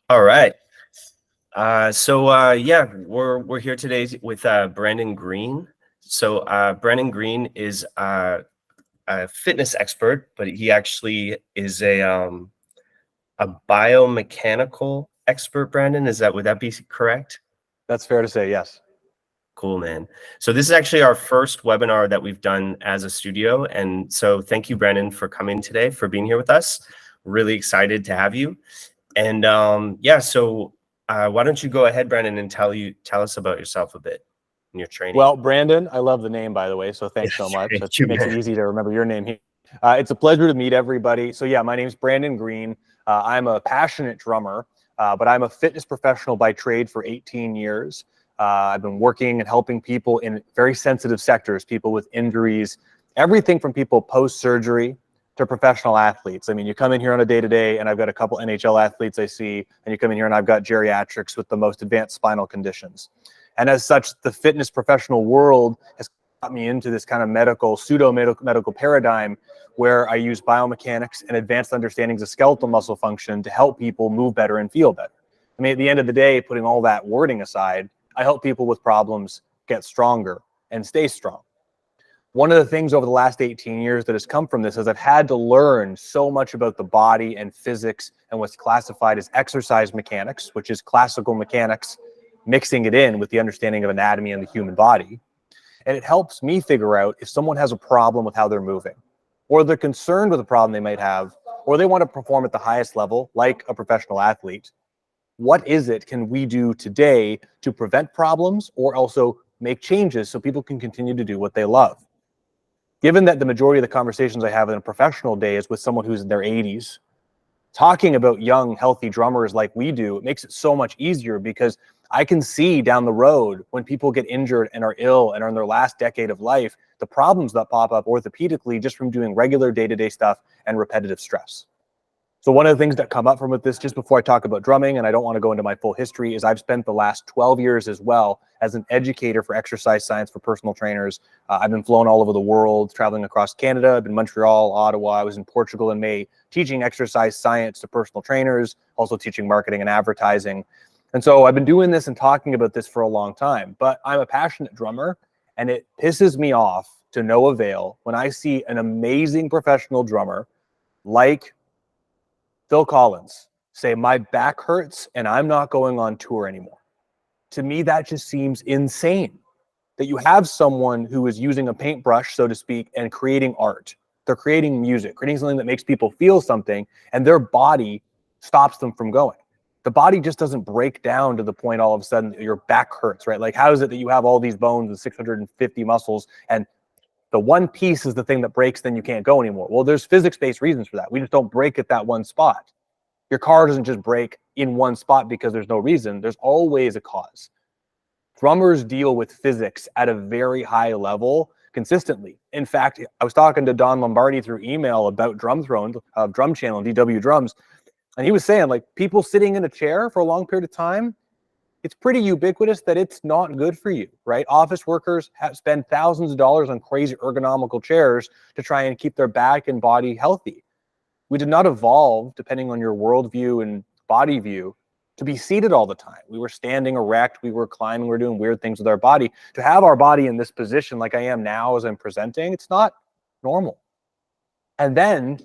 All right. Yeah, we're here today with Brandon Green. Brandon Green is a fitness expert, but he actually is a biomechanical expert. Brandon, would that be correct? That's fair to say, yes. Cool, man. So this is actually our first webinar that we've done as a studio, and so thank you, Brandon, for coming today, for being here with us. Really excited to have you. And why don't you go ahead, Brandon, and tell us about yourself a bit and your training. Well, Brandon, I love the name, by the way, so thanks so much. It makes it easy to remember your name here. It's a pleasure to meet everybody. So yeah, my name's Brandon Green. I'm a passionate drummer, but I'm a fitness professional by trade for 18 years. I've been working and helping people in very sensitive sectors, people with injuries, everything from people post-surgery to professional athletes. I mean, you come in here on a day-to-day and I've got a couple NHL athletes I see, and you come in here and I've got geriatrics with the most advanced spinal conditions. And as such, the fitness professional world has got me into this kind of pseudo-medical paradigm where I use biomechanics and advanced understandings of skeletal muscle function to help people move better and feel better. I mean, at the end of the day, putting all that wording aside, I help people with problems get stronger and stay strong. One of the things over the last 18 years that has come from this is I've had to learn so much about the body and physics and what's classified as exercise mechanics, which is classical mechanics, mixing it in with the understanding of anatomy and the human body. And it helps me figure out if someone has a problem with how they're moving, or they're concerned with a problem they might have, or they want to perform at the highest level, like a professional athlete. What is it can we do today to prevent problems or also make changes so people can continue to do what they love? Given that the majority of the conversations I have in a professional day is with someone who's in their 80s, talking about young, healthy drummers like we do, it makes it so much easier because I can see down the road when people get injured and are ill and are in their last decade of life, the problems that pop up orthopedically just from doing regular day-to-day stuff and repetitive stress. So one of the things that come up from with this, just before I talk about drumming, and I don't want to go into my full history, is I've spent the last 12 years as well as an educator for exercise science for personal trainers. I've been flown all over the world, traveling across Canada. I've been in Montreal, Ottawa. I was in Portugal in May, teaching exercise science to personal trainers, also teaching marketing and advertising. And so I've been doing this and talking about this for a long time, but I'm a passionate drummer, and it pisses me off to no avail when I see an amazing professional drummer like Phil Collins say, my back hurts and I'm not going on tour anymore. To me, that just seems insane that you have someone who is using a paintbrush, so to speak, and creating art. They're creating music, creating something that makes people feel something, and their body stops them from going. The body just doesn't break down to the point all of a sudden your back hurts, right? Like, how is it that you have all these bones and 650 muscles and the one piece is the thing that breaks, then you can't go anymore? Well, there's physics-based reasons for that. We just don't break at that one spot. Your car doesn't just break in one spot because there's no reason. There's always a cause. Drummers deal with physics at a very high level consistently. In fact, I was talking to Don Lombardi through email about Drum Throne, Drum Channel, DW Drums, and he was saying, like, people sitting in a chair for a long period of time, it's pretty ubiquitous that it's not good for you, right? Office workers spend thousands of dollars on crazy ergonomical chairs to try and keep their back and body healthy. We did not evolve, depending on your worldview and body view, to be seated all the time. We were standing erect, we were climbing, we were doing weird things with our body. To have our body in this position like I am now as I'm presenting, it's not normal. And then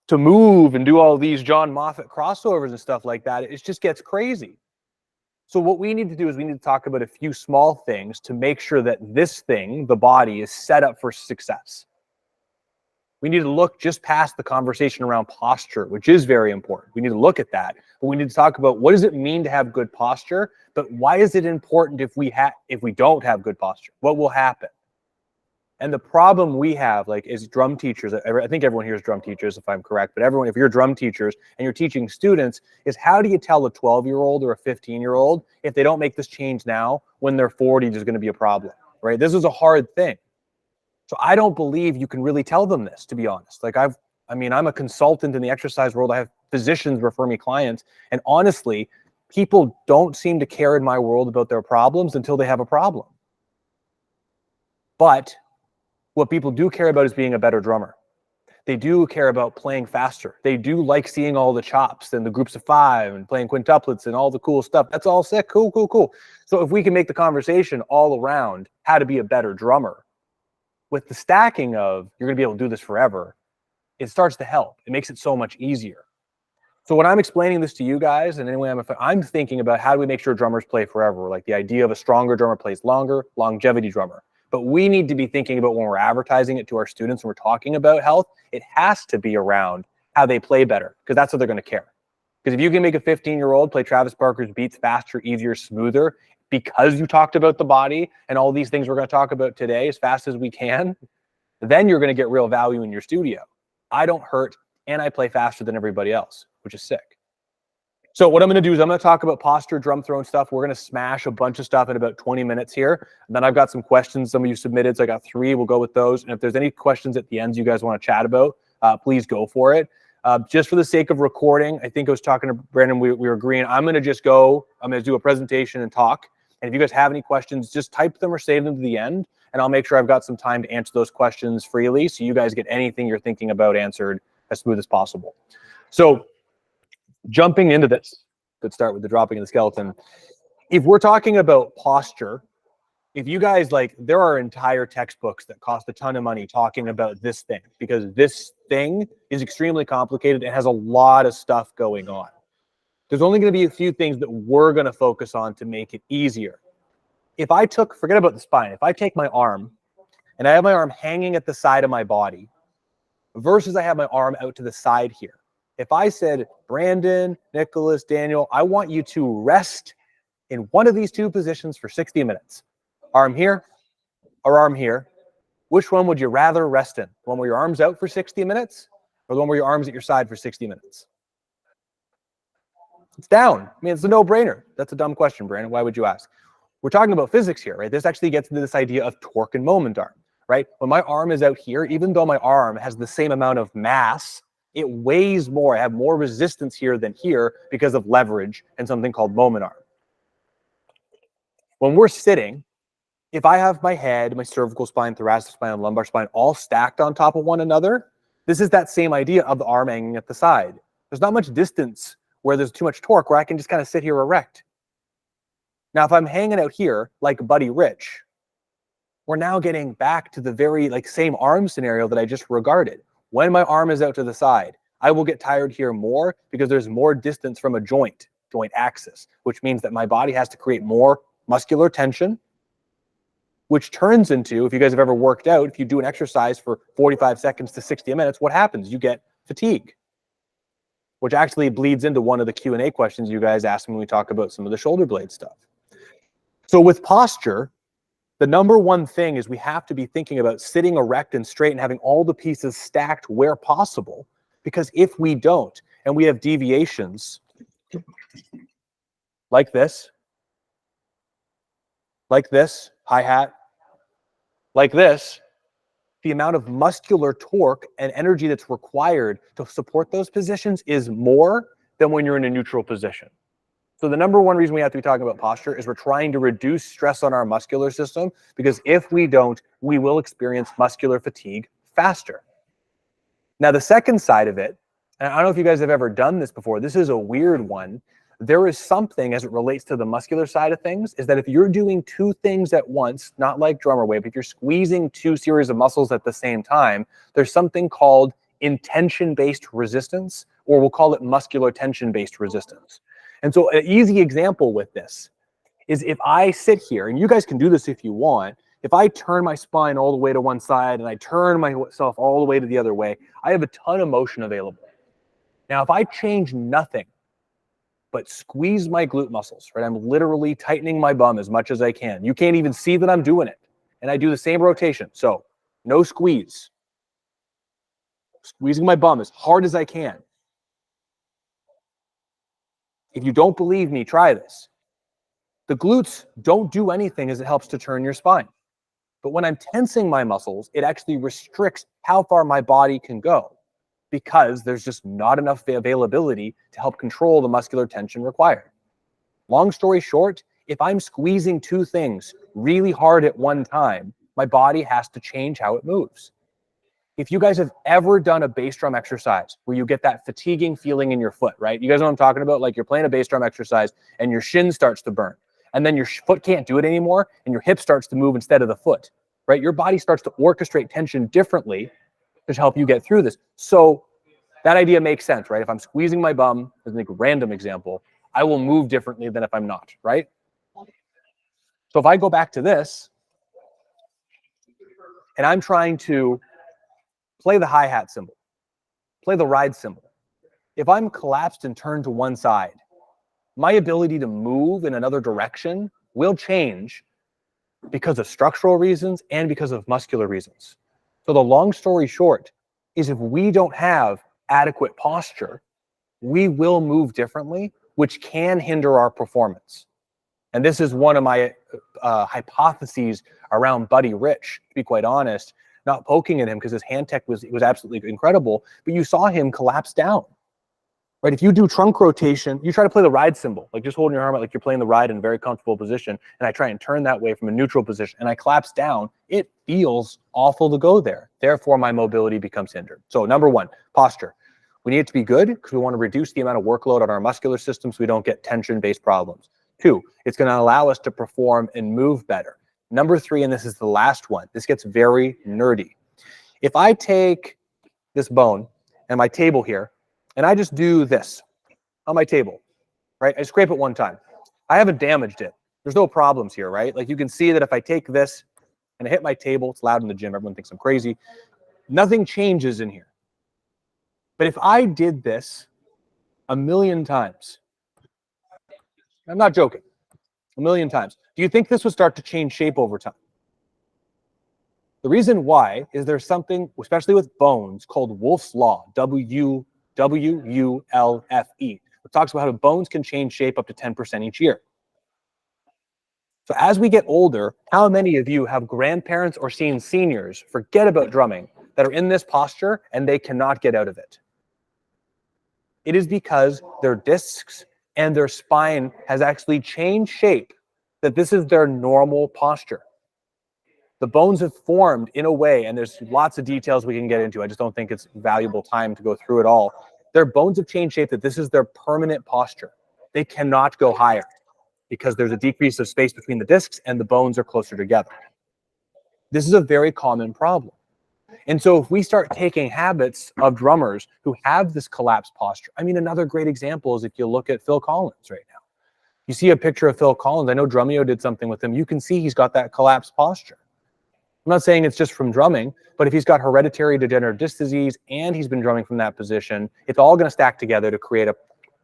to move and do all these John Moffat crossovers and stuff like that, it just gets crazy. So what we need to do is we need to talk about a few small things to make sure that this thing, the body, is set up for success. We need to look just past the conversation around posture, which is very important. We need to look at that, but we need to talk about what does it mean to have good posture, but why is it important if we don't have good posture? What will happen? And the problem we have, like, is drum teachers. I think everyone here is drum teachers, if I'm correct. But everyone, if you're drum teachers and you're teaching students, is how do you tell a 12-year-old or a 15-year-old if they don't make this change now, when they're 40, there's going to be a problem, right? This is a hard thing. So I don't believe you can really tell them this, to be honest. Like, I'm a consultant in the exercise world. I have physicians refer me clients, and honestly, people don't seem to care in my world about their problems until they have a problem. But what people do care about is being a better drummer. They do care about playing faster. They do like seeing all the chops and the groups of 5 and playing quintuplets and all the cool stuff. That's all sick. Cool, cool, cool. So if we can make the conversation all around how to be a better drummer with the stacking of you're going to be able to do this forever, it starts to help. It makes it so much easier. So when I'm explaining this to you guys, and anyway, I'm thinking about how do we make sure drummers play forever? Like the idea of a stronger drummer plays longer, longevity drummer. But we need to be thinking about when we're advertising it to our students and we're talking about health, it has to be around how they play better, because that's what they're going to care. Because if you can make a 15-year-old play Travis Barker's beats faster, easier, smoother, because you talked about the body and all these things we're going to talk about today as fast as we can, then you're going to get real value in your studio. I don't hurt and I play faster than everybody else, which is sick. So what I'm going to do is I'm going to talk about posture, drum throwing stuff. We're going to smash a bunch of stuff in about 20 minutes here. And then I've got some questions some of you submitted. So I got 3. We'll go with those. And if there's any questions at the end you guys want to chat about, please go for it. Just for the sake of recording, I think I was talking to Brandon, we were agreeing. I'm going to just go. I'm going to do a presentation and talk. And if you guys have any questions, just type them or save them to the end. And I'll make sure I've got some time to answer those questions freely so you guys get anything you're thinking about answered as smooth as possible. So jumping into this, could start with the dropping of the skeleton. If we're talking about posture, if you guys there are entire textbooks that cost a ton of money talking about this thing, because this thing is extremely complicated and has a lot of stuff going on. There's only going to be a few things that we're going to focus on to make it easier. If I forget about the spine, if I take my arm and I have my arm hanging at the side of my body versus I have my arm out to the side here. If I said, Brandon, Nicholas, Daniel, I want you to rest in one of these 2 positions for 60 minutes. Arm here or arm here. Which one would you rather rest in? The one where your arm's out for 60 minutes or the one where your arm's at your side for 60 minutes? It's down. I mean, it's a no-brainer. That's a dumb question, Brandon. Why would you ask? We're talking about physics here, right? This actually gets into this idea of torque and moment arm, right? When my arm is out here, even though my arm has the same amount of mass, it weighs more. I have more resistance here than here because of leverage and something called moment arm. When we're sitting, if I have my head, my cervical spine, thoracic spine, and lumbar spine all stacked on top of one another, this is that same idea of the arm hanging at the side. There's not much distance where there's too much torque where I can just kind of sit here erect. Now, if I'm hanging out here like Buddy Rich, we're now getting back to the very same arm scenario that I just regarded. When my arm is out to the side, I will get tired here more because there's more distance from a joint axis, which means that my body has to create more muscular tension, which turns into, if you guys have ever worked out, if you do an exercise for 45 seconds to 60 minutes, what happens? You get fatigue, which actually bleeds into one of the Q&A questions you guys asked me when we talk about some of the shoulder blade stuff. So with posture, the number one thing is we have to be thinking about sitting erect and straight and having all the pieces stacked where possible. Because if we don't, and we have deviations like this, hi-hat, like this, the amount of muscular torque and energy that's required to support those positions is more than when you're in a neutral position. So the number one reason we have to be talking about posture is we're trying to reduce stress on our muscular system, because if we don't, we will experience muscular fatigue faster. Now, the second side of it, and I don't know if you guys have ever done this before, this is a weird one. There is something as it relates to the muscular side of things, is that if you're doing 2 things at once, not like drummer weight, but if you're squeezing 2 series of muscles at the same time, there's something called intention-based resistance, or we'll call it muscular tension-based resistance. And so an easy example with this is if I sit here, and you guys can do this if you want, if I turn my spine all the way to one side and I turn myself all the way to the other way, I have a ton of motion available. Now, if I change nothing but squeeze my glute muscles, right? I'm literally tightening my bum as much as I can. You can't even see that I'm doing it. And I do the same rotation. So no squeeze. Squeezing my bum as hard as I can. If you don't believe me, try this. The glutes don't do anything as it helps to turn your spine. But when I'm tensing my muscles, it actually restricts how far my body can go, because there's just not enough availability to help control the muscular tension required. Long story short, if I'm squeezing 2 things really hard at one time, my body has to change how it moves. If you guys have ever done a bass drum exercise where you get that fatiguing feeling in your foot, right? You guys know what I'm talking about? Like you're playing a bass drum exercise and your shin starts to burn, and then your foot can't do it anymore and your hip starts to move instead of the foot, right? Your body starts to orchestrate tension differently to help you get through this. So that idea makes sense, right? If I'm squeezing my bum, as a random example, I will move differently than if I'm not, right? So if I go back to this and I'm trying to play the hi-hat cymbal, play the ride cymbal. If I'm collapsed and turned to one side, my ability to move in another direction will change because of structural reasons and because of muscular reasons. So the long story short is if we don't have adequate posture, we will move differently, which can hinder our performance. And this is one of my hypotheses around Buddy Rich, to be quite honest, not poking at him because his hand tech was absolutely incredible, but you saw him collapse down, right? If you do trunk rotation, you try to play the ride cymbal, like just holding your arm out like you're playing the ride in a very comfortable position, and I try and turn that way from a neutral position, and I collapse down, it feels awful to go there. Therefore, my mobility becomes hindered. So number one, posture. We need it to be good because we want to reduce the amount of workload on our muscular system so we don't get tension-based problems. Two, it's going to allow us to perform and move better. Number three, and this is the last one, this gets very nerdy. If I take this bone and my table here, and I just do this on my table, right? I scrape it one time. I haven't damaged it. There's no problems here, right? Like you can see that if I take this and I hit my table, it's loud in the gym, everyone thinks I'm crazy. Nothing changes in here. But if I did this a million times, I'm not joking, a million times, do you think this would start to change shape over time? The reason why is there's something, especially with bones, called Wulfe's Law, W-U-L-F-E. It talks about how bones can change shape up to 10% each year. So as we get older, how many of you have grandparents or seen seniors, forget about drumming, that are in this posture and they cannot get out of it? It is because their discs and their spine has actually changed shape, that this is their normal posture. The bones have formed in a way, and there's lots of details we can get into. I just don't think it's valuable time to go through it all. Their bones have changed shape that this is their permanent posture. They cannot go higher because there's a decrease of space between the discs and the bones are closer together. This is a very common problem. And so if we start taking habits of drummers who have this collapsed posture, I mean, another great example is if you look at Phil Collins right now. You see a picture of Phil Collins. I know Drumeo did something with him. You can see he's got that collapsed posture. I'm not saying it's just from drumming, but if he's got hereditary degenerative disc disease and he's been drumming from that position, it's all going to stack together to create a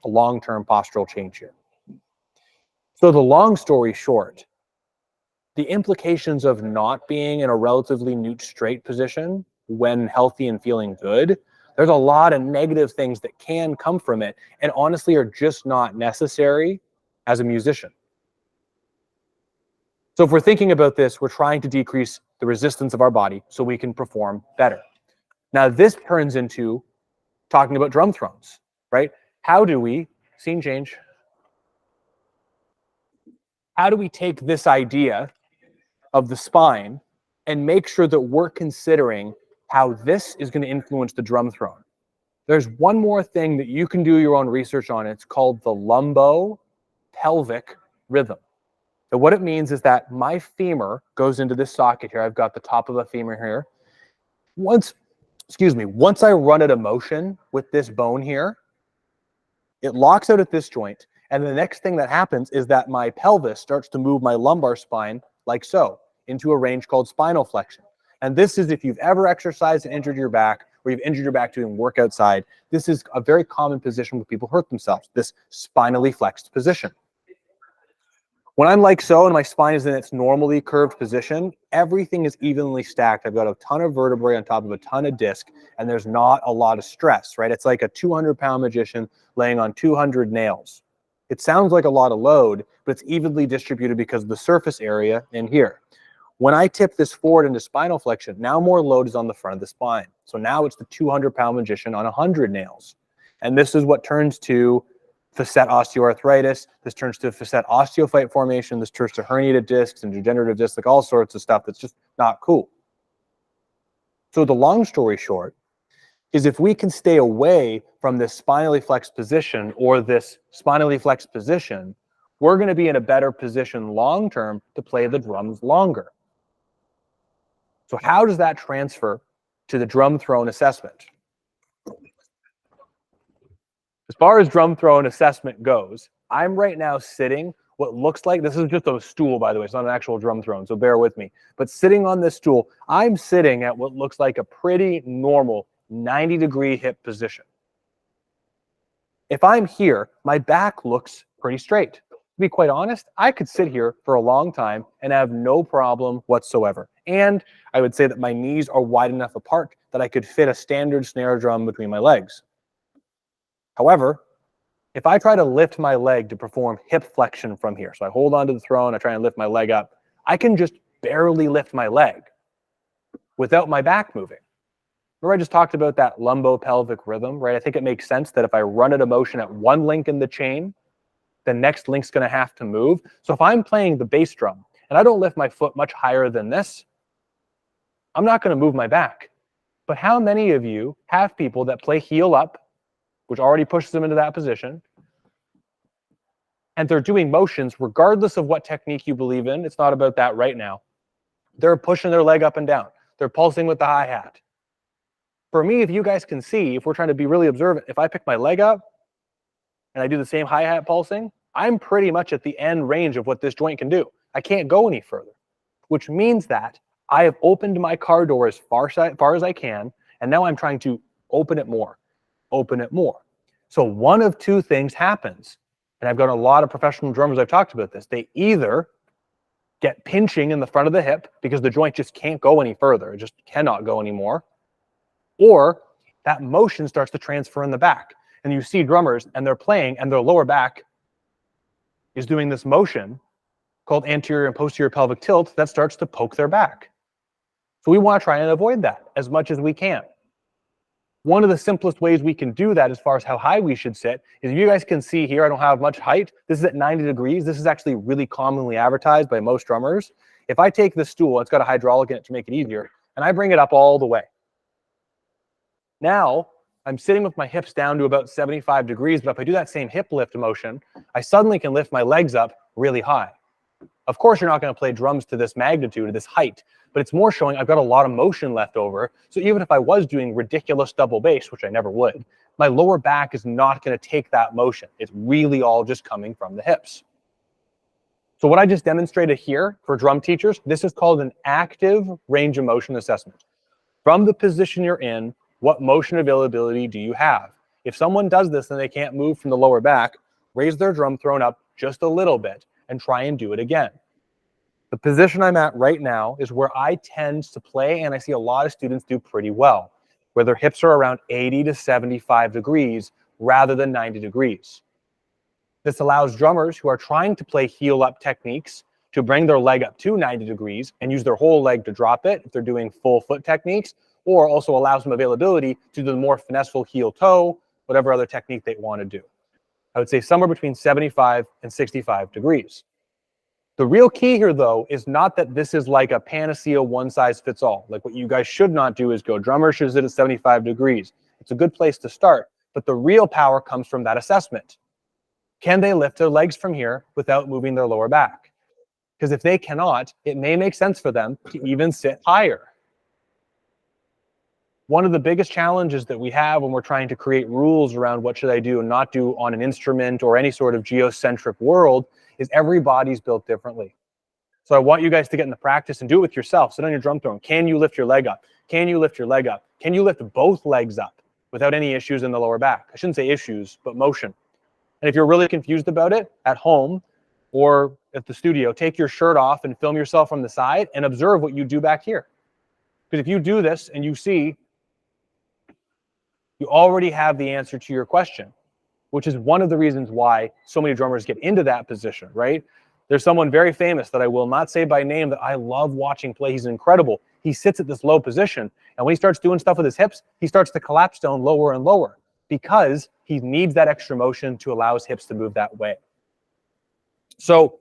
long-term postural change here. So the long story short, the implications of not being in a relatively neutral straight position when healthy and feeling good, there's a lot of negative things that can come from it and honestly are just not necessary as a musician. So if we're thinking about this, we're trying to decrease the resistance of our body so we can perform better. Now this turns into talking about drum thrones, right? How do we, scene change, how do we take this idea of the spine and make sure that we're considering how this is going to influence the drum throne? There's one more thing that you can do your own research on. It's called the lumbo-pelvic rhythm. So what it means is that my femur goes into this socket here. I've got the top of the femur here. Once I run at a motion with this bone here, it locks out at this joint. And the next thing that happens is that my pelvis starts to move my lumbar spine like so into a range called spinal flexion. And this is if you've ever exercised and injured your back, or you've injured your back doing work outside, this is a very common position where people hurt themselves, this spinally flexed position. When I'm like so and my spine is in its normally curved position, everything is evenly stacked. I've got a ton of vertebrae on top of a ton of disc, and there's not a lot of stress, right? It's like a 200-pound magician laying on 200 nails. It sounds like a lot of load, but it's evenly distributed because of the surface area in here. When I tip this forward into spinal flexion, now more load is on the front of the spine. So now it's the 200-pound magician on 100 nails. And this is what turns to facet osteoarthritis. This turns to facet osteophyte formation. This turns to herniated discs and degenerative discs, like all sorts of stuff that's just not cool. So the long story short is if we can stay away from this spinally flexed position or this spinally flexed position, we're going to be in a better position long-term to play the drums longer. So how does that transfer to the drum throne assessment? As far as drum throne assessment goes, I'm right now sitting what looks like, this is just a stool, by the way, it's not an actual drum throne, so bear with me. But sitting on this stool, I'm sitting at what looks like a pretty normal 90-degree hip position. If I'm here, my back looks pretty straight. To be quite honest, I could sit here for a long time and have no problem whatsoever. And I would say that my knees are wide enough apart that I could fit a standard snare drum between my legs. However, if I try to lift my leg to perform hip flexion from here, so I hold onto the throne, I try and lift my leg up, I can just barely lift my leg without my back moving. Remember I just talked about that lumbo-pelvic rhythm, right? I think it makes sense that if I run a motion at one link in the chain, the next link's going to have to move. So if I'm playing the bass drum and I don't lift my foot much higher than this, I'm not going to move my back. But how many of you have people that play heel up, which already pushes them into that position, and they're doing motions regardless of what technique you believe in? It's not about that right now. They're pushing their leg up and down. They're pulsing with the hi-hat. For me, if you guys can see, if we're trying to be really observant, if I pick my leg up and I do the same hi-hat pulsing, I'm pretty much at the end range of what this joint can do. I can't go any further, which means that I have opened my car door as far as I can, and now I'm trying to open it more, open it more. So one of two things happens, and I've got a lot of professional drummers I've talked about this. They either get pinching in the front of the hip because the joint just can't go any further, it just cannot go anymore, or that motion starts to transfer in the back. And you see drummers and they're playing and their lower back is doing this motion called anterior and posterior pelvic tilt that starts to poke their back. So we want to try and avoid that as much as we can. One of the simplest ways we can do that as far as how high we should sit is, if you guys can see here, I don't have much height. This is at 90 degrees. This is actually really commonly advertised by most drummers. If I take this stool, it's got a hydraulic in it to make it easier, and I bring it up all the way. Now, I'm sitting with my hips down to about 75 degrees, but if I do that same hip lift motion, I suddenly can lift my legs up really high. Of course, you're not going to play drums to this magnitude, or this height, but it's more showing I've got a lot of motion left over. So even if I was doing ridiculous double bass, which I never would, my lower back is not going to take that motion. It's really all just coming from the hips. So what I just demonstrated here for drum teachers, this is called an active range of motion assessment. From the position you're in, what motion availability do you have? If someone does this and they can't move from the lower back, raise their drum throne up just a little bit and try and do it again. The position I'm at right now is where I tend to play, and I see a lot of students do pretty well, where their hips are around 80 to 75 degrees rather than 90 degrees. This allows drummers who are trying to play heel up techniques to bring their leg up to 90 degrees and use their whole leg to drop it if they're doing full foot techniques, or also allows them availability to do the more finesseful heel toe, whatever other technique they want to do. I would say somewhere between 75 and 65 degrees. The real key here, though, is not that this is like a panacea one size fits all. Like, what you guys should not do is go, drummer should sit at 75 degrees. It's a good place to start, but the real power comes from that assessment. Can they lift their legs from here without moving their lower back? Because if they cannot, it may make sense for them to even sit higher. One of the biggest challenges that we have when we're trying to create rules around what should I do and not do on an instrument or any sort of geocentric world is everybody's built differently. So I want you guys to get in the practice and do it with yourself. Sit on your drum throne. Can you lift your leg up? Can you lift your leg up? Can you lift both legs up without any issues in the lower back? I shouldn't say issues, but motion. And if you're really confused about it, at home or at the studio, take your shirt off and film yourself from the side and observe what you do back here. Because if you do this and you see, you already have the answer to your question, which is one of the reasons why so many drummers get into that position, right? There's someone very famous that I will not say by name that I love watching play. He's incredible. He sits at this low position, and when he starts doing stuff with his hips, he starts to collapse down lower and lower because he needs that extra motion to allow his hips to move that way. So,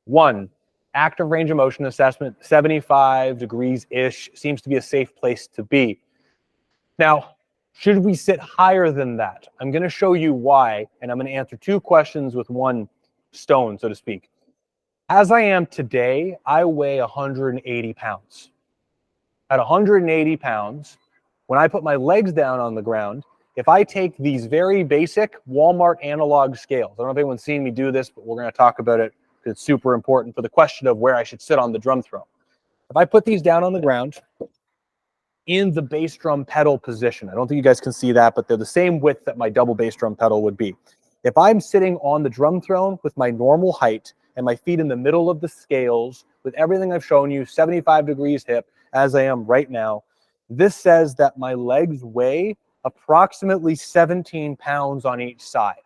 one, active range of motion assessment, 75 degrees-ish seems to be a safe place to be. Now, should we sit higher than that? I'm going to show you why, and I'm going to answer 2 questions with 1 stone, so to speak. As I am today, I weigh 180 pounds. At 180 pounds, when I put my legs down on the ground, if I take these very basic Walmart analog scales, I don't know if anyone's seen me do this, but we're going to talk about it because it's super important for the question of where I should sit on the drum throne. If I put these down on the ground in the bass drum pedal position, I don't think you guys can see that, but they're the same width that my double bass drum pedal would be. If I'm sitting on the drum throne with my normal height and my feet in the middle of the scales with everything I've shown you, 75 degrees hip, as I am right now, this says that my legs weigh approximately 17 pounds on each side.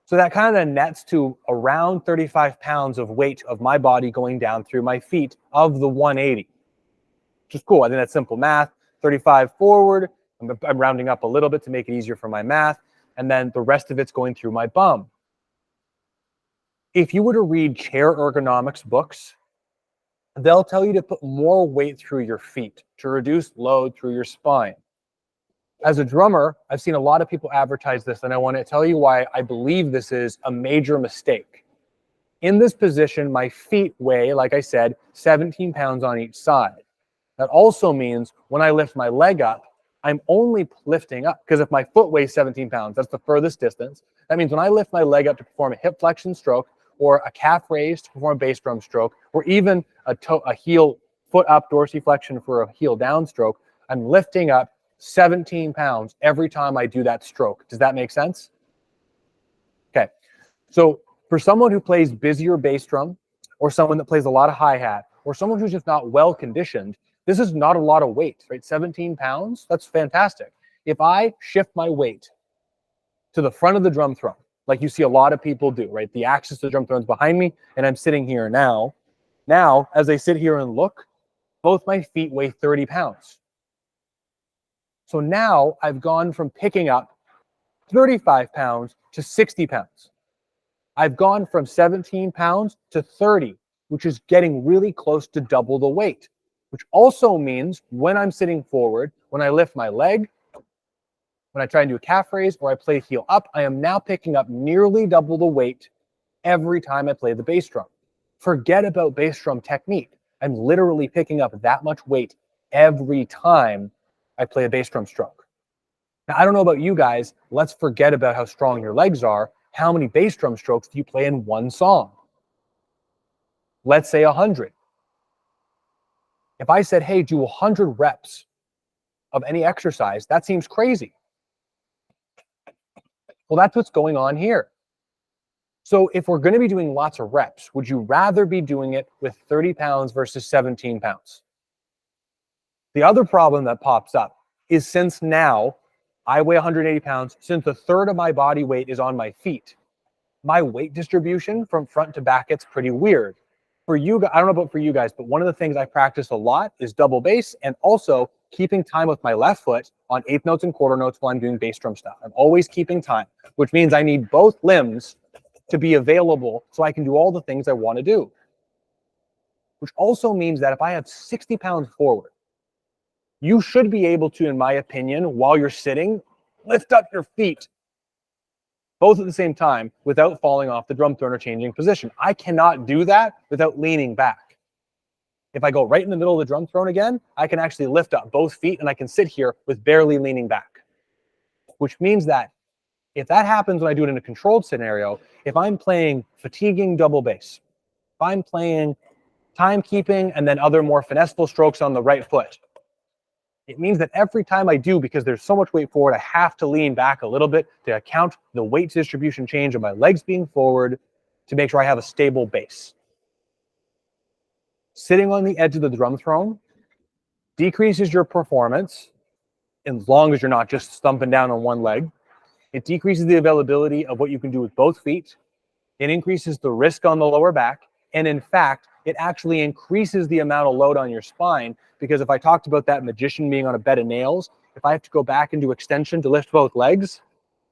So that kind of nets to around 35 pounds of weight of my body going down through my feet of the 180, which is cool. I think that's simple math. 35 forward, I'm rounding up a little bit to make it easier for my math, and then the rest of it's going through my bum. If you were to read chair ergonomics books, they'll tell you to put more weight through your feet to reduce load through your spine. As a drummer, I've seen a lot of people advertise this, and I want to tell you why I believe this is a major mistake. In this position, my feet weigh, like I said, 17 pounds on each side. That also means when I lift my leg up, I'm only lifting up, because if my foot weighs 17 pounds, that's the furthest distance. That means when I lift my leg up to perform a hip flexion stroke, or a calf raise to perform a bass drum stroke, or even a heel foot up dorsiflexion for a heel down stroke, I'm lifting up 17 pounds every time I do that stroke. Does that make sense? Okay. So for someone who plays busier bass drum, or someone that plays a lot of hi-hat, or someone who's just not well conditioned, this is not a lot of weight, right? 17 pounds, that's fantastic. If I shift my weight to the front of the drum throne, like you see a lot of people do, right? The axis of the drum throne is behind me, and I'm sitting here now. Now, as I sit here and look, both my feet weigh 30 pounds. So now I've gone from picking up 35 pounds to 60 pounds. I've gone from 17 pounds to 30, which is getting really close to double the weight, which also means when I'm sitting forward, when I lift my leg, when I try and do a calf raise or I play heel up, I am now picking up nearly double the weight every time I play the bass drum. Forget about bass drum technique. I'm literally picking up that much weight every time I play a bass drum stroke. Now, I don't know about you guys. Let's forget about how strong your legs are. How many bass drum strokes do you play in one song? Let's say 100. If I said, hey, do 100 reps of any exercise, that seems crazy. Well, that's what's going on here. So if we're going to be doing lots of reps, would you rather be doing it with 30 pounds versus 17 pounds? The other problem that pops up is since now I weigh 180 pounds, since a third of my body weight is on my feet, my weight distribution from front to back gets pretty weird. For you, I don't know about for you guys, but one of the things I practice a lot is double bass and also keeping time with my left foot on eighth notes and quarter notes while I'm doing bass drum stuff. I'm always keeping time, which means I need both limbs to be available so I can do all the things I want to do. Which also means that if I have 60 pounds forward, you should be able to, in my opinion, while you're sitting, lift up your feet both at the same time without falling off the drum throne or changing position. I cannot do that without leaning back. If I go right in the middle of the drum throne again, I can actually lift up both feet and I can sit here with barely leaning back. Which means that if that happens when I do it in a controlled scenario, if I'm playing fatiguing double bass, if I'm playing timekeeping and then other more finesseful strokes on the right foot, it means that every time I do, because there's so much weight forward, I have to lean back a little bit to account the weight distribution change of my legs being forward to make sure I have a stable base. Sitting on the edge of the drum throne decreases your performance as long as you're not just thumping down on one leg. It decreases the availability of what you can do with both feet. It increases the risk on the lower back. And in fact, it actually increases the amount of load on your spine, because if I talked about that magician being on a bed of nails, if I have to go back and do extension to lift both legs,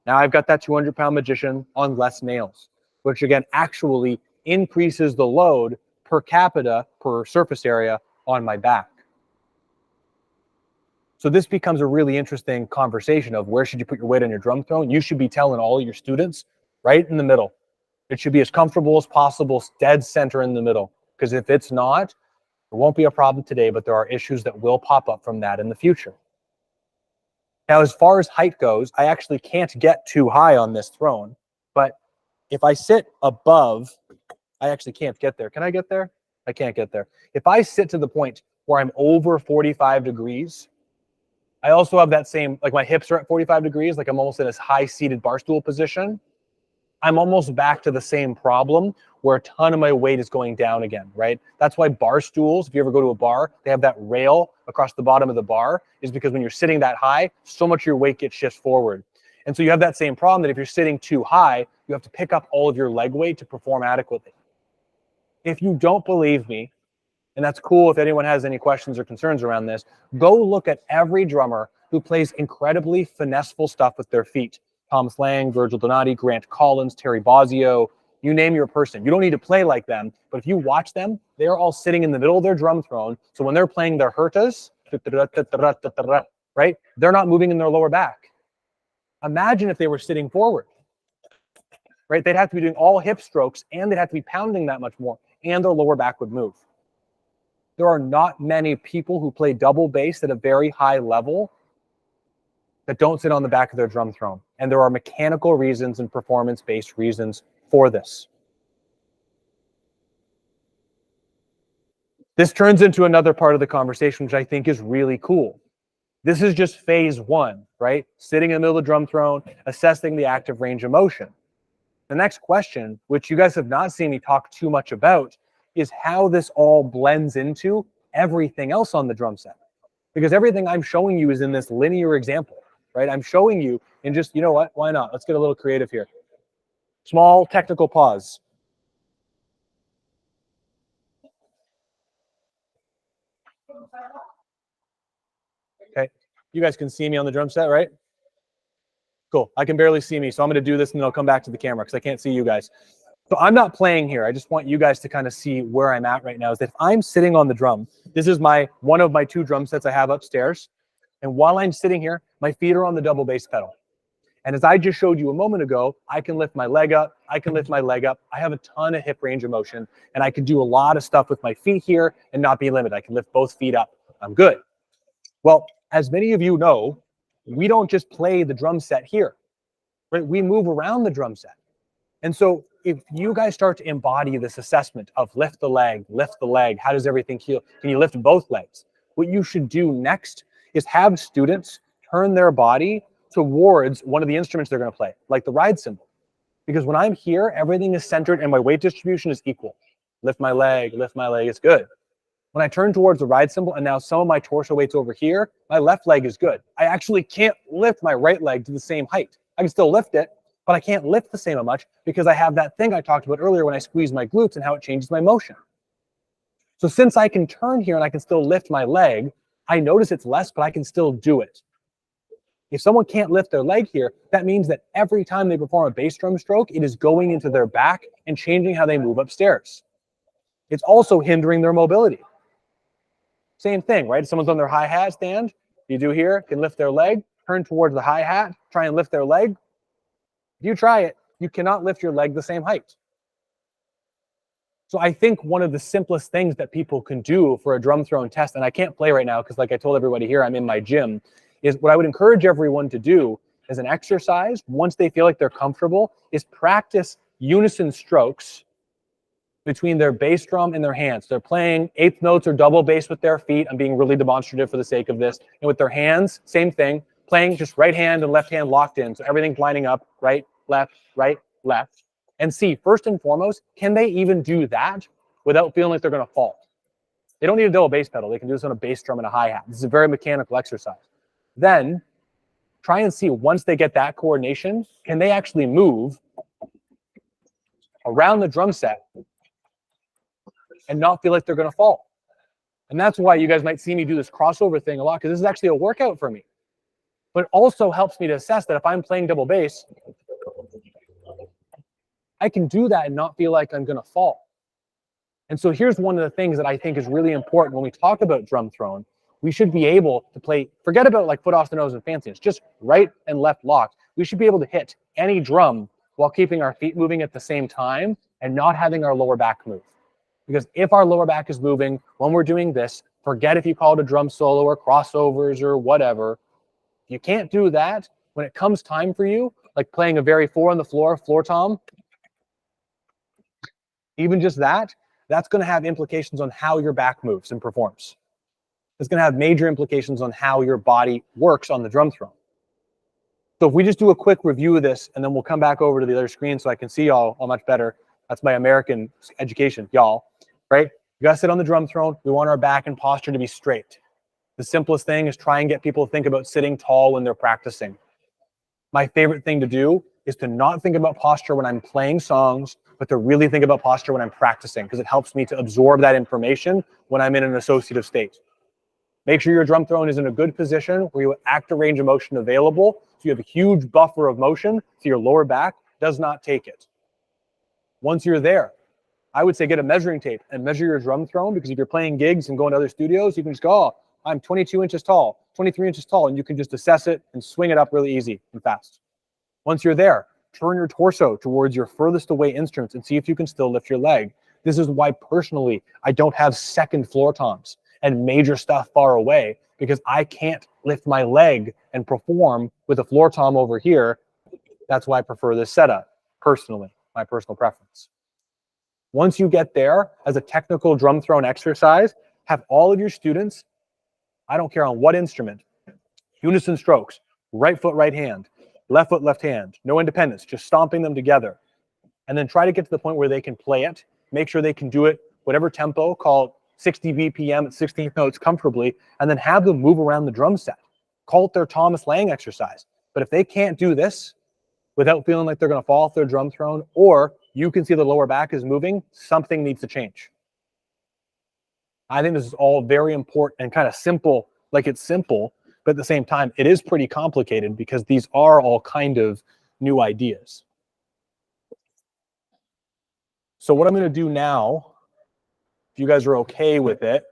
now I've got that 200-pound magician on less nails, which again actually increases the load per capita, per surface area on my back. So this becomes a really interesting conversation of where should you put your weight on your drum throne? You should be telling all your students right in the middle. It should be as comfortable as possible, dead center in the middle. Because if it's not, it won't be a problem today, but there are issues that will pop up from that in the future. Now, as far as height goes, I actually can't get too high on this throne, but if I sit above, I actually can't get there. Can I get there? I can't get there. If I sit to the point where I'm over 45 degrees, I also have that same, like my hips are at 45 degrees, like I'm almost in this high seated bar stool position. I'm almost back to the same problem where a ton of my weight is going down again, right? That's why bar stools, if you ever go to a bar, they have that rail across the bottom of the bar, is because when you're sitting that high, so much of your weight gets shifted forward. And so you have that same problem that if you're sitting too high, you have to pick up all of your leg weight to perform adequately. If you don't believe me, and that's cool if anyone has any questions or concerns around this, go look at every drummer who plays incredibly finesseful stuff with their feet. Thomas Lang, Virgil Donati, Grant Collins, Terry Bozzio, you name your person. You don't need to play like them, but if you watch them, they're all sitting in the middle of their drum throne. So when they're playing their hurtas, right, they're not moving in their lower back. Imagine if they were sitting forward, right? They'd have to be doing all hip strokes and they'd have to be pounding that much more and their lower back would move. There are not many people who play double bass at a very high level that don't sit on the back of their drum throne. And there are mechanical reasons and performance-based reasons for this. This turns into another part of the conversation, which I think is really cool. This is just phase one, right? Sitting in the middle of the drum throne, assessing the active range of motion. The next question, which you guys have not seen me talk too much about, is how this all blends into everything else on the drum set. Because everything I'm showing you is in this linear example, right? I'm showing you in just, you know what, why not? Let's get a little creative here. Small technical pause. Okay, you guys can see me on the drum set, right? Cool, I can barely see me, so I'm gonna do this and then I'll come back to the camera because I can't see you guys. So I'm not playing here. I just want you guys to kind of see where I'm at right now. Is that if I'm sitting on the drum, this is one of my 2 drum sets I have upstairs. And while I'm sitting here, my feet are on the double bass pedal. And as I just showed you a moment ago, I can lift my leg up. I can lift my leg up. I have a ton of hip range of motion. And I can do a lot of stuff with my feet here and not be limited. I can lift both feet up. I'm good. Well, as many of you know, we don't just play the drum set here, right? We move around the drum set. And so if you guys start to embody this assessment of lift the leg, how does everything feel? Can you lift both legs? What you should do next is have students turn their body towards one of the instruments they're going to play, like the ride cymbal. Because when I'm here, everything is centered and my weight distribution is equal. Lift my leg, it's good. When I turn towards the ride cymbal and now some of my torso weight's over here, my left leg is good. I actually can't lift my right leg to the same height. I can still lift it, but I can't lift the same much because I have that thing I talked about earlier when I squeeze my glutes and how it changes my motion. So since I can turn here and I can still lift my leg, I notice it's less, but I can still do it. If someone can't lift their leg here, that means that every time they perform a bass drum stroke, it is going into their back and changing how they move upstairs. It's also hindering their mobility. Same thing, right? If someone's on their hi-hat stand, you do here, can lift their leg, turn towards the hi-hat, try and lift their leg. If you try it, you cannot lift your leg the same height. So I think one of the simplest things that people can do for a drum throne test, and I can't play right now because like I told everybody here, I'm in my gym, is what I would encourage everyone to do as an exercise, once they feel like they're comfortable, is practice unison strokes between their bass drum and their hands. They're playing eighth notes or double bass with their feet. I'm being really demonstrative for the sake of this. And with their hands, same thing, playing just right hand and left hand locked in. So everything's lining up, right, left, left. And see, first and foremost, can they even do that without feeling like they're going to fall? They don't need a double bass pedal. They can do this on a bass drum and a hi-hat. This is a very mechanical exercise. Then try and see, once they get that coordination, can they actually move around the drum set and not feel like they're going to fall? And that's why you guys might see me do this crossover thing a lot, because this is actually a workout for me. But it also helps me to assess that if I'm playing double bass, I can do that and not feel like I'm going to fall. And so here's one of the things that I think is really important when we talk about drum throwing. We should be able to play, forget about like foot off the nose and fanciness, just right and left locked. We should be able to hit any drum while keeping our feet moving at the same time and not having our lower back move. Because if our lower back is moving when we're doing this, forget if you call it a drum solo or crossovers or whatever. If you can't do that, when it comes time for you, like playing a very 4 on the floor tom, even just that, that's going to have implications on how your back moves and performs. It's going to have major implications on how your body works on the drum throne. So if we just do a quick review of this, and then we'll come back over to the other screen so I can see y'all all much better. That's my American education, y'all, right? You got to sit on the drum throne. We want our back and posture to be straight. The simplest thing is try and get people to think about sitting tall when they're practicing. My favorite thing to do is to not think about posture when I'm playing songs, but to really think about posture when I'm practicing, because it helps me to absorb that information when I'm in an associative state. Make sure your drum throne is in a good position where you have active range of motion available, so you have a huge buffer of motion so your lower back does not take it. Once you're there, I would say get a measuring tape and measure your drum throne, because if you're playing gigs and going to other studios, you can just go, oh, I'm 22 inches tall, 23 inches tall, and you can just assess it and swing it up really easy and fast. Once you're there, turn your torso towards your furthest away instruments and see if you can still lift your leg. This is why personally I don't have second floor toms and major stuff far away, because I can't lift my leg and perform with a floor tom over here. That's why I prefer this setup, personally, my personal preference. Once you get there, as a technical drum throne exercise, have all of your students, I don't care on what instrument, unison strokes, right foot, right hand, left foot, left hand, no independence, just stomping them together. And then try to get to the point where they can play it. Make sure they can do it, whatever tempo, call it 60 BPM at 16th notes comfortably, and then have them move around the drum set. Call it their Thomas Lang exercise. But if they can't do this without feeling like they're going to fall off their drum throne, or you can see the lower back is moving, something needs to change. I think this is all very important and kind of simple, like it's simple, but at the same time, it is pretty complicated because these are all kind of new ideas. So what I'm going to do now, if you guys are okay with it,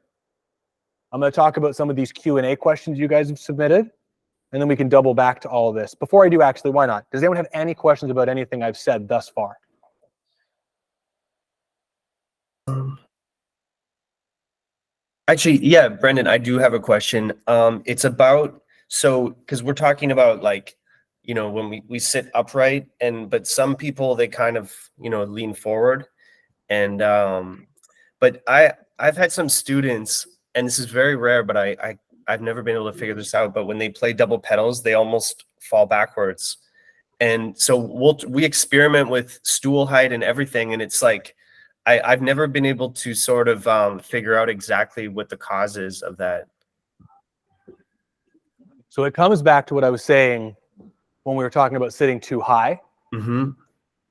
I'm going to talk about some of these Q&A questions you guys have submitted, and then we can double back to all of this. Before I do, actually, why not? Does anyone have any questions about anything I've said thus far? Actually, yeah, Brendan, I do have a question. It's about, so, because we're talking about like, you know, when we sit upright, but some people, they kind of, you know, lean forward. And, but I've had some students, and this is very rare, but I've never been able to figure this out, but when they play double pedals, they almost fall backwards. And so we experiment with stool height and everything, and it's like, I've never been able to sort of figure out exactly what the cause is of that. So it comes back to what I was saying when we were talking about sitting too high. Mm-hmm.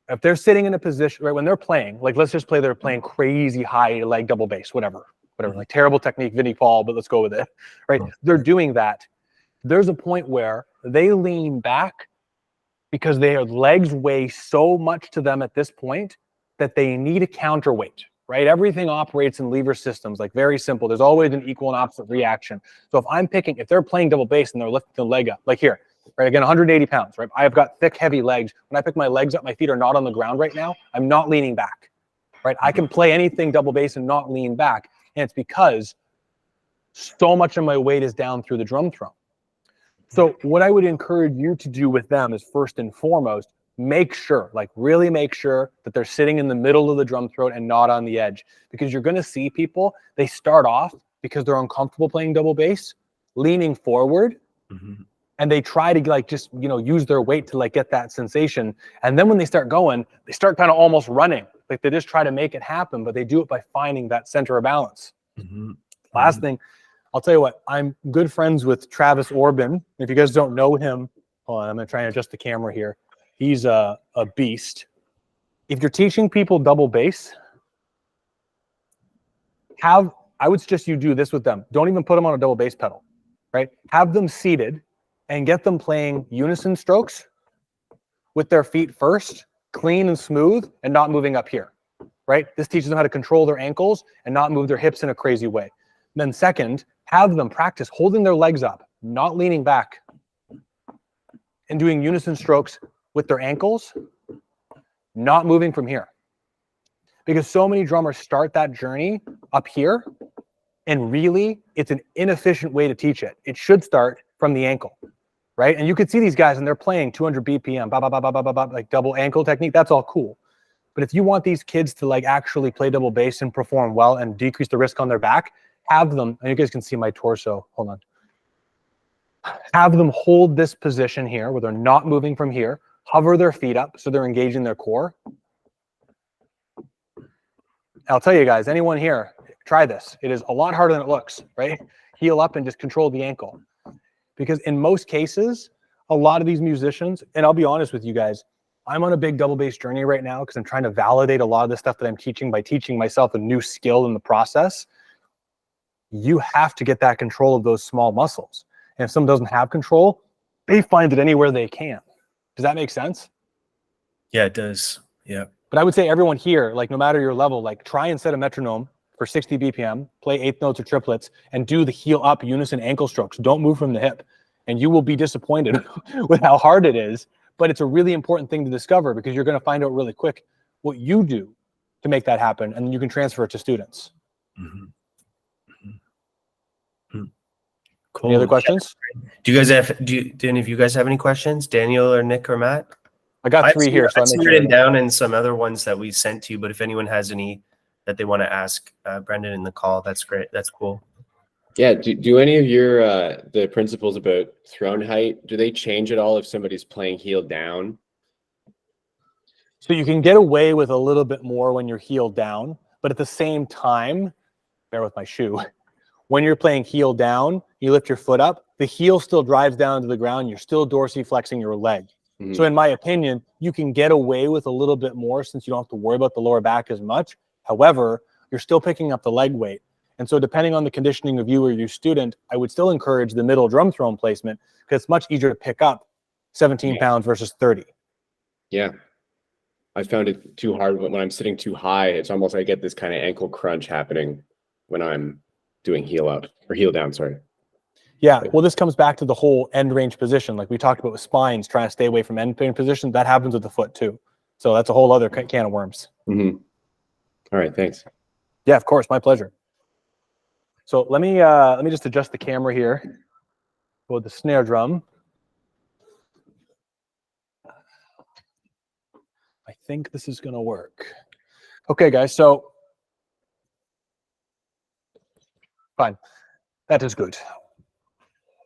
If they're sitting in a position, right, when they're playing, like let's just play, they're playing crazy high leg double bass, whatever, like terrible technique, Vinnie Paul, but let's go with it, right? They're doing that. There's a point where they lean back because their legs weigh so much to them at this point that they need a counterweight, right? Everything operates in lever systems, like very simple. There's always an equal and opposite reaction. So if they're playing double bass and they're lifting the leg up, like here, right? Again, 180 pounds, right? I've got thick, heavy legs. When I pick my legs up, my feet are not on the ground right now. I'm not leaning back, right? I can play anything double bass and not lean back. And it's because so much of my weight is down through the drum throne. So what I would encourage you to do with them is first and foremost, make sure, like really make sure that they're sitting in the middle of the drum throat and not on the edge, because you're going to see people, they start off because they're uncomfortable playing double bass, leaning forward, and they try to like just, you know, use their weight to like get that sensation. And then when they start going, they start kind of almost running, like they just try to make it happen, but they do it by finding that center of balance. Last thing, I'll tell you what, I'm good friends with Travis Orban. If you guys don't know him, hold on, I'm going to try and adjust the camera here. He's a beast. If you're teaching people double bass, I would suggest you do this with them. Don't even put them on a double bass pedal, right? Have them seated and get them playing unison strokes with their feet first clean and smooth and not moving up here, right? This teaches them how to control their ankles and not move their hips in a crazy way. And then second, have them practice holding their legs up, not leaning back, and doing unison strokes with their ankles, not moving from here. Because so many drummers start that journey up here, and really, it's an inefficient way to teach it. It should start from the ankle, right? And you could see these guys and they're playing 200 BPM, like double ankle technique. That's all cool. But if you want these kids to like actually play double bass and perform well and decrease the risk on their back, have them, and you guys can see my torso, hold on. Have them hold this position here where they're not moving from here, hover their feet up so they're engaging their core. I'll tell you guys, anyone here, try this. It is a lot harder than it looks, right? Heel up and just control the ankle. Because in most cases, a lot of these musicians, and I'll be honest with you guys, I'm on a big double bass journey right now because I'm trying to validate a lot of the stuff that I'm teaching by teaching myself a new skill in the process. You have to get that control of those small muscles. And if someone doesn't have control, they find it anywhere they can. Does that make sense? Yeah, it does. Yeah. But I would say everyone here, like no matter your level, like try and set a metronome for 60 BPM, play eighth notes or triplets, and do the heel up unison ankle strokes. Don't move from the hip. And you will be disappointed with how hard it is. But it's a really important thing to discover because you're going to find out really quick what you do to make that happen. And then you can transfer it to students. Mm-hmm. Mm-hmm. Cool. Any other questions? Do you guys have, do any of you guys have any questions? Daniel or Nick or Matt? I got three here. So I've written down in some other ones that we sent to you, but if anyone has any that they want to ask Brendan in the call, that's great. That's cool. Yeah. Do any of your the principles about throne height, do they change at all if somebody's playing heel down? So you can get away with a little bit more when you're heel down, but at the same time, bear with my shoe. When you're playing heel down, you lift your foot up, the heel still drives down to the ground. You're still dorsiflexing your leg. Mm-hmm. So in my opinion, you can get away with a little bit more since you don't have to worry about the lower back as much. However, you're still picking up the leg weight. And so depending on the conditioning of you or your student, I would still encourage the middle drum throne placement because it's much easier to pick up 17 pounds versus 30. Yeah. I found it too hard when I'm sitting too high. It's almost like I get this kind of ankle crunch happening when I'm doing heel up or heel down, sorry. Yeah, well, this comes back to the whole end range position. Like we talked about with spines, trying to stay away from end range position. That happens with the foot too. So that's a whole other can of worms. Mm-hmm. All right, thanks. Yeah, of course, my pleasure. So let me just adjust the camera here for the snare drum. I think this is gonna work. Okay, guys, so fine, that is good.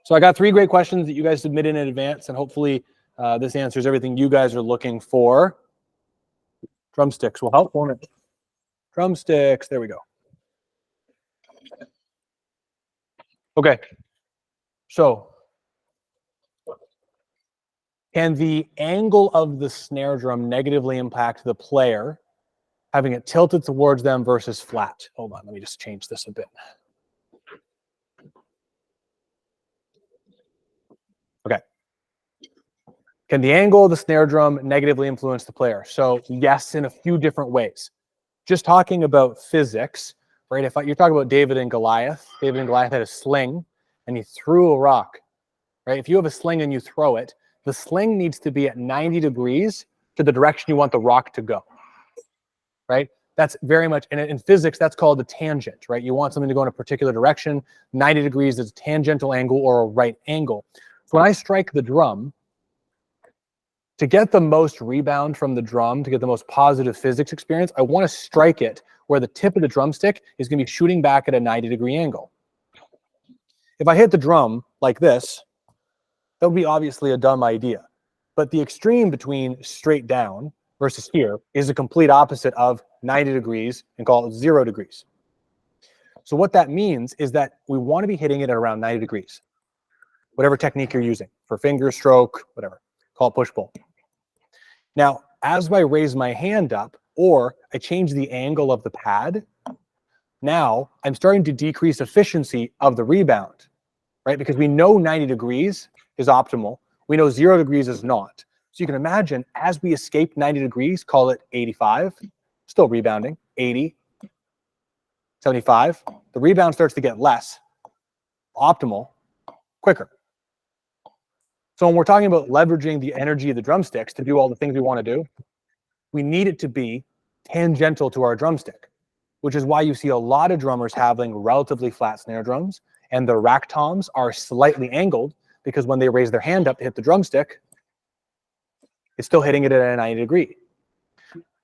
So I got 3 great questions that you guys submitted in advance, and hopefully this answers everything you guys are looking for. Drumsticks will help, won't it? Drumsticks, there we go. Okay, so can the angle of the snare drum negatively impact the player, having it tilted towards them versus flat? Hold on, let me just change this a bit. Okay. Can the angle of the snare drum negatively influence the player? So yes, in a few different ways. Just talking about physics, right? If you're talking about David and Goliath had a sling and he threw a rock, right? If you have a sling and you throw it, the sling needs to be at 90 degrees to the direction you want the rock to go, right? That's very much, and in physics, that's called a tangent, right? You want something to go in a particular direction. 90 degrees is a tangential angle or a right angle. So when I strike the drum, to get the most rebound from the drum, to get the most positive physics experience, I want to strike it where the tip of the drumstick is going to be shooting back at a 90-degree angle. If I hit the drum like this, that would be obviously a dumb idea. But the extreme between straight down versus here is a complete opposite of 90 degrees and call it 0 degrees. So what that means is that we want to be hitting it at around 90 degrees. Whatever technique you're using for finger stroke, whatever, call it push-pull. Now, as I raise my hand up or I change the angle of the pad, now I'm starting to decrease efficiency of the rebound, right? Because we know 90 degrees is optimal. We know 0 degrees is not. So you can imagine as we escape 90 degrees, call it 85, still rebounding, 80, 75, the rebound starts to get less optimal quicker. So when we're talking about leveraging the energy of the drumsticks to do all the things we want to do, we need it to be tangential to our drumstick, which is why you see a lot of drummers having relatively flat snare drums, and the rack toms are slightly angled because when they raise their hand up to hit the drumstick, it's still hitting it at a 90 degree.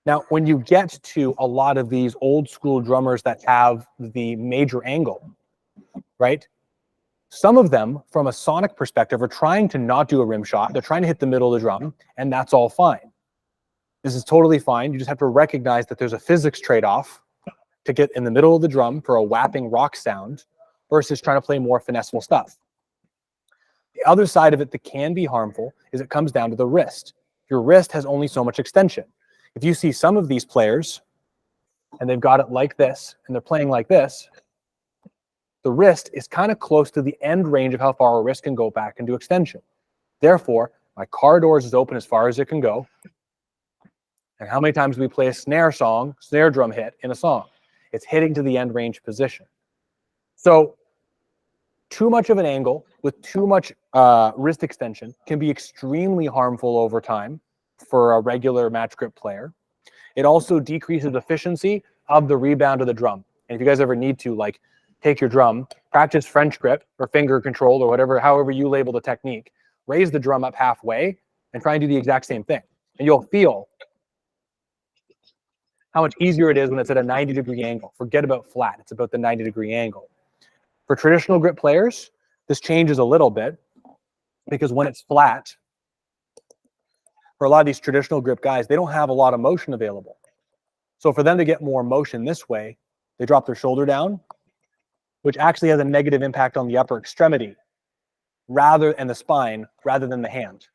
Now, when you get to a lot of these old school drummers that have the major angle, right? Some of them, from a sonic perspective, are trying to not do a rim shot. They're trying to hit the middle of the drum, and that's all fine. This is totally fine. You just have to recognize that there's a physics trade-off to get in the middle of the drum for a whapping rock sound versus trying to play more finesseful stuff. The other side of it that can be harmful is it comes down to the wrist. Your wrist has only so much extension. If you see some of these players and they've got it like this and they're playing like this, the wrist is kind of close to the end range of how far a wrist can go back into extension. Therefore, my car doors is open as far as it can go. And how many times do we play a snare drum hit in a song? It's hitting to the end range position. So too much of an angle with too much wrist extension can be extremely harmful over time for a regular match grip player. It also decreases efficiency of the rebound of the drum. And if you guys ever need to, like, take your drum, practice French grip or finger control or whatever, however you label the technique, raise the drum up halfway and try and do the exact same thing. And you'll feel how much easier it is when it's at a 90-degree angle. Forget about flat. It's about the 90-degree angle. For traditional grip players, this changes a little bit because when it's flat, for a lot of these traditional grip guys, they don't have a lot of motion available. So for them to get more motion this way, they drop their shoulder down, which actually has a negative impact on the upper extremity and the spine rather than the hand.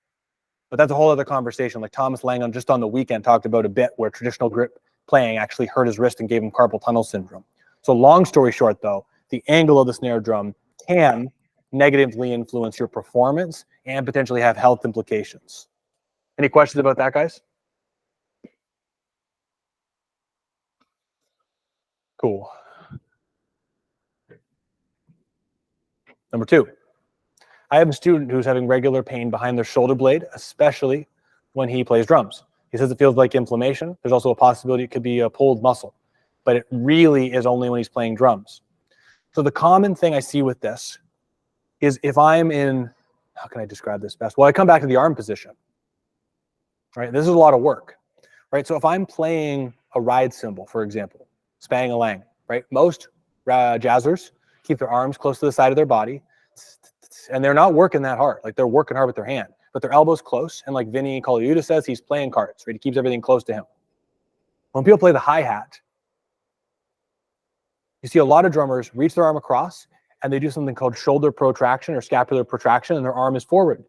But that's a whole other conversation. Like Thomas Langham just on the weekend talked about a bit where traditional grip playing actually hurt his wrist and gave him carpal tunnel syndrome. So long story short, though, the angle of the snare drum can negatively influence your performance and potentially have health implications. Any questions about that, guys? Cool. Number 2, I have a student who's having regular pain behind their shoulder blade, especially when he plays drums. He says it feels like inflammation. There's also a possibility it could be a pulled muscle, but it really is only when he's playing drums. So the common thing I see with this is if I'm in, how can I describe this best? Well, I come back to the arm position, right? This is a lot of work, right? So if I'm playing a ride cymbal, for example, spang-a-lang, right? Most jazzers keep their arms close to the side of their body, and they're not working that hard. Like, they're working hard with their hand, but their elbow's close. And like Vinny Colaiuta says, he's playing cards, right? He keeps everything close to him. When people play the hi-hat, you see a lot of drummers reach their arm across and they do something called shoulder protraction or scapular protraction, and their arm is forward,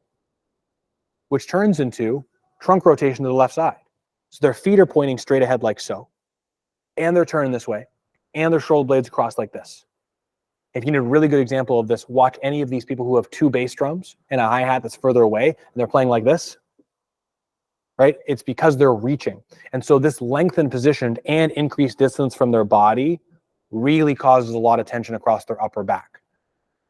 which turns into trunk rotation to the left side. So their feet are pointing straight ahead like so, and they're turning this way, and their shoulder blades across like this. If you need a really good example of this, watch any of these people who have 2 bass drums and a hi-hat that's further away, and they're playing like this, right? It's because they're reaching. And so this lengthened position and increased distance from their body really causes a lot of tension across their upper back.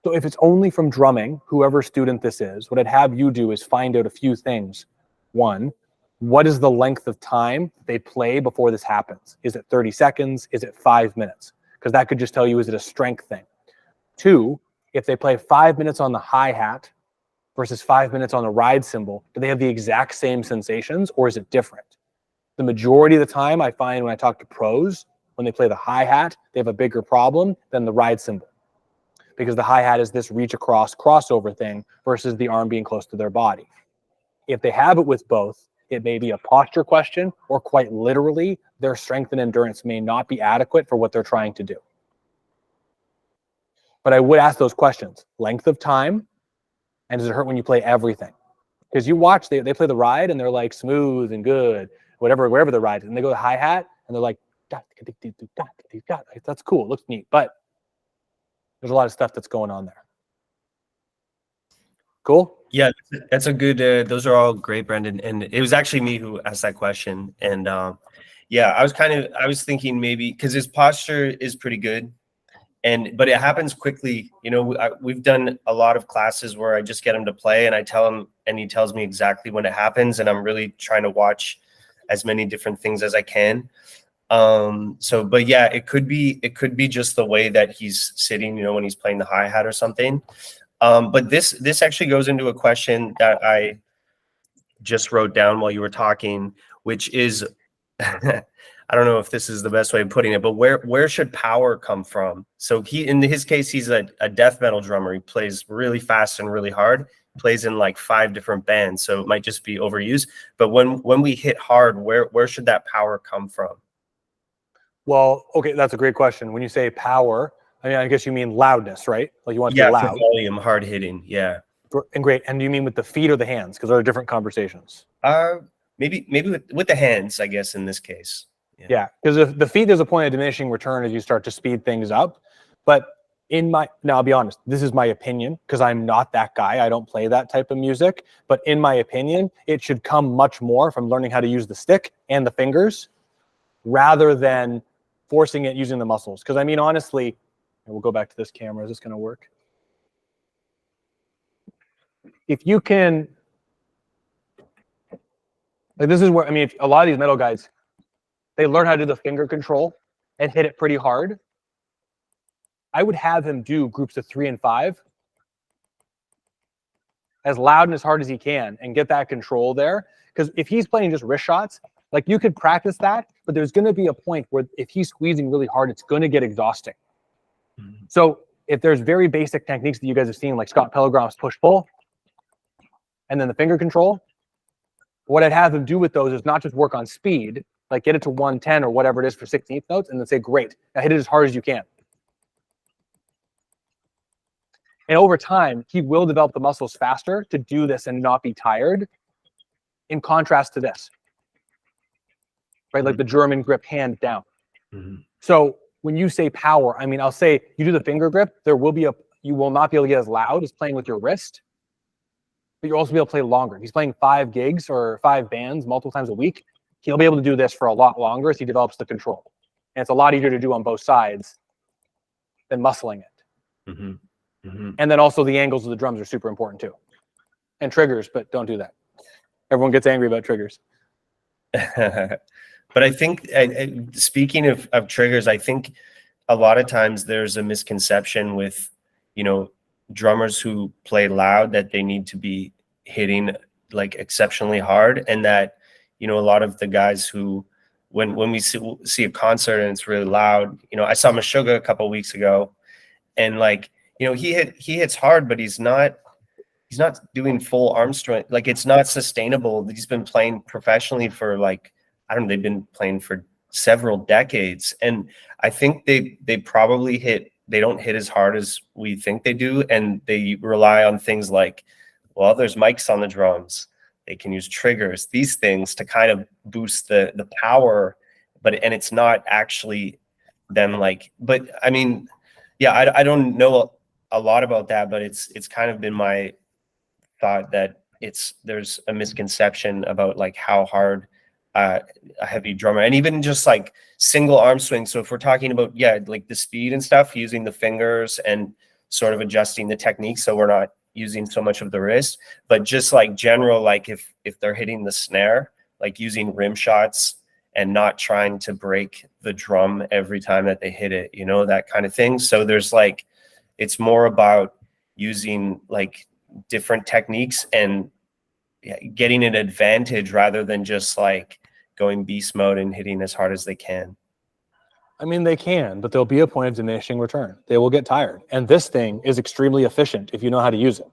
So if it's only from drumming, whoever student this is, what I'd have you do is find out a few things. 1, what is the length of time they play before this happens? Is it 30 seconds? Is it 5 minutes? Because that could just tell you, is it a strength thing? 2, if they play 5 minutes on the hi-hat versus 5 minutes on the ride cymbal, do they have the exact same sensations, or is it different? The majority of the time, I find when I talk to pros, when they play the hi-hat, they have a bigger problem than the ride cymbal, because the hi-hat is this reach across crossover thing versus the arm being close to their body. If they have it with both, it may be a posture question, or quite literally, their strength and endurance may not be adequate for what they're trying to do. But I would ask those questions: length of time, and does it hurt when you play everything? Because you watch, they play the ride and they're like smooth and good, wherever the ride is, and they go to hi-hat and they're like, that's cool, it looks neat, but there's a lot of stuff that's going on there. Cool. Yeah, that's a good. Those are all great, Brendan. And it was actually me who asked that question. And yeah, I was thinking maybe because his posture is pretty good, but it happens quickly. You know, we've done a lot of classes where I just get him to play, and I tell him, and he tells me exactly when it happens, and I'm really trying to watch as many different things as I can. But yeah, it could be just the way that he's sitting, you know, when he's playing the hi-hat or something. But this actually goes into a question that I just wrote down while you were talking, which is I don't know if this is the best way of putting it, but where should power come from? So in his case, he's a death metal drummer. He plays really fast and really hard, plays in like 5 different bands, so it might just be overused. But when we hit hard, where should that power come from? Well, okay, that's a great question. When you say power, I mean, I guess you mean loudness, right? Like you want to be For loud. volume, hard hitting, yeah. And great. And do you mean with the feet or the hands? Because those are different conversations. Maybe with the hands, I guess, in this case. Yeah, because if the feet, there's a point of diminishing return as you start to speed things up. But now I'll be honest, this is my opinion because I'm not that guy. I don't play that type of music. But in my opinion, it should come much more from learning how to use the stick and the fingers rather than forcing it using the muscles. Because I mean, honestly, we'll go back to this camera. Is this going to work? If you can, like, this is where, I mean, a lot of these metal guys, they learn how to do the finger control and hit it pretty hard. I would have him do groups of 3 and 5 as loud and as hard as he can and get that control there. Because if he's playing just wrist shots, like you could practice that, but there's going to be a point where if he's squeezing really hard, it's going to get exhausting. Mm-hmm. So if there's very basic techniques that you guys have seen, like Scott Pilgrim's push-pull, and then the finger control, what I'd have him do with those is not just work on speed, like get it to 110 or whatever it is for 16th notes, and then say, great, now hit it as hard as you can. And over time, he will develop the muscles faster to do this and not be tired, in contrast to this. Right, like the German grip hand down. Mm-hmm. So when you say power, I mean, I'll say you do the finger grip, you will not be able to get as loud as playing with your wrist, but you'll also be able to play longer. If he's playing 5 gigs or 5 bands multiple times a week, he'll be able to do this for a lot longer as he develops the control. And it's a lot easier to do on both sides than muscling it. Mm-hmm. Mm-hmm. And then also the angles of the drums are super important too. And triggers, but don't do that. Everyone gets angry about triggers. But I think, speaking of triggers, I think a lot of times there's a misconception with, you know, drummers who play loud that they need to be hitting like exceptionally hard, and that, you know, a lot of the guys who, when we see a concert and it's really loud, you know, I saw Meshuggah a couple of weeks ago, and like, you know, he hits hard, but he's not doing full arm strength. Like, it's not sustainable. He's been playing professionally for like, I don't know, they've been playing for several decades. And I think they probably they don't hit as hard as we think they do. And they rely on things like, well, there's mics on the drums. They can use triggers, these things to kind of boost the power, and it's not actually them like, but I mean, yeah, I don't know a lot about that, but it's kind of been my thought that there's a misconception about like how hard a heavy drummer, and even just like single arm swing. So if we're talking about, yeah, like the speed and stuff, using the fingers and sort of adjusting the technique so we're not using so much of the wrist, but just like general, like if they're hitting the snare, like using rim shots and not trying to break the drum every time that they hit it, you know, that kind of thing. So there's like, it's more about using like different techniques and getting an advantage rather than just like going beast mode and hitting as hard as they can. I mean, they can, but there'll be a point of diminishing return. They will get tired. And this thing is extremely efficient if you know how to use it.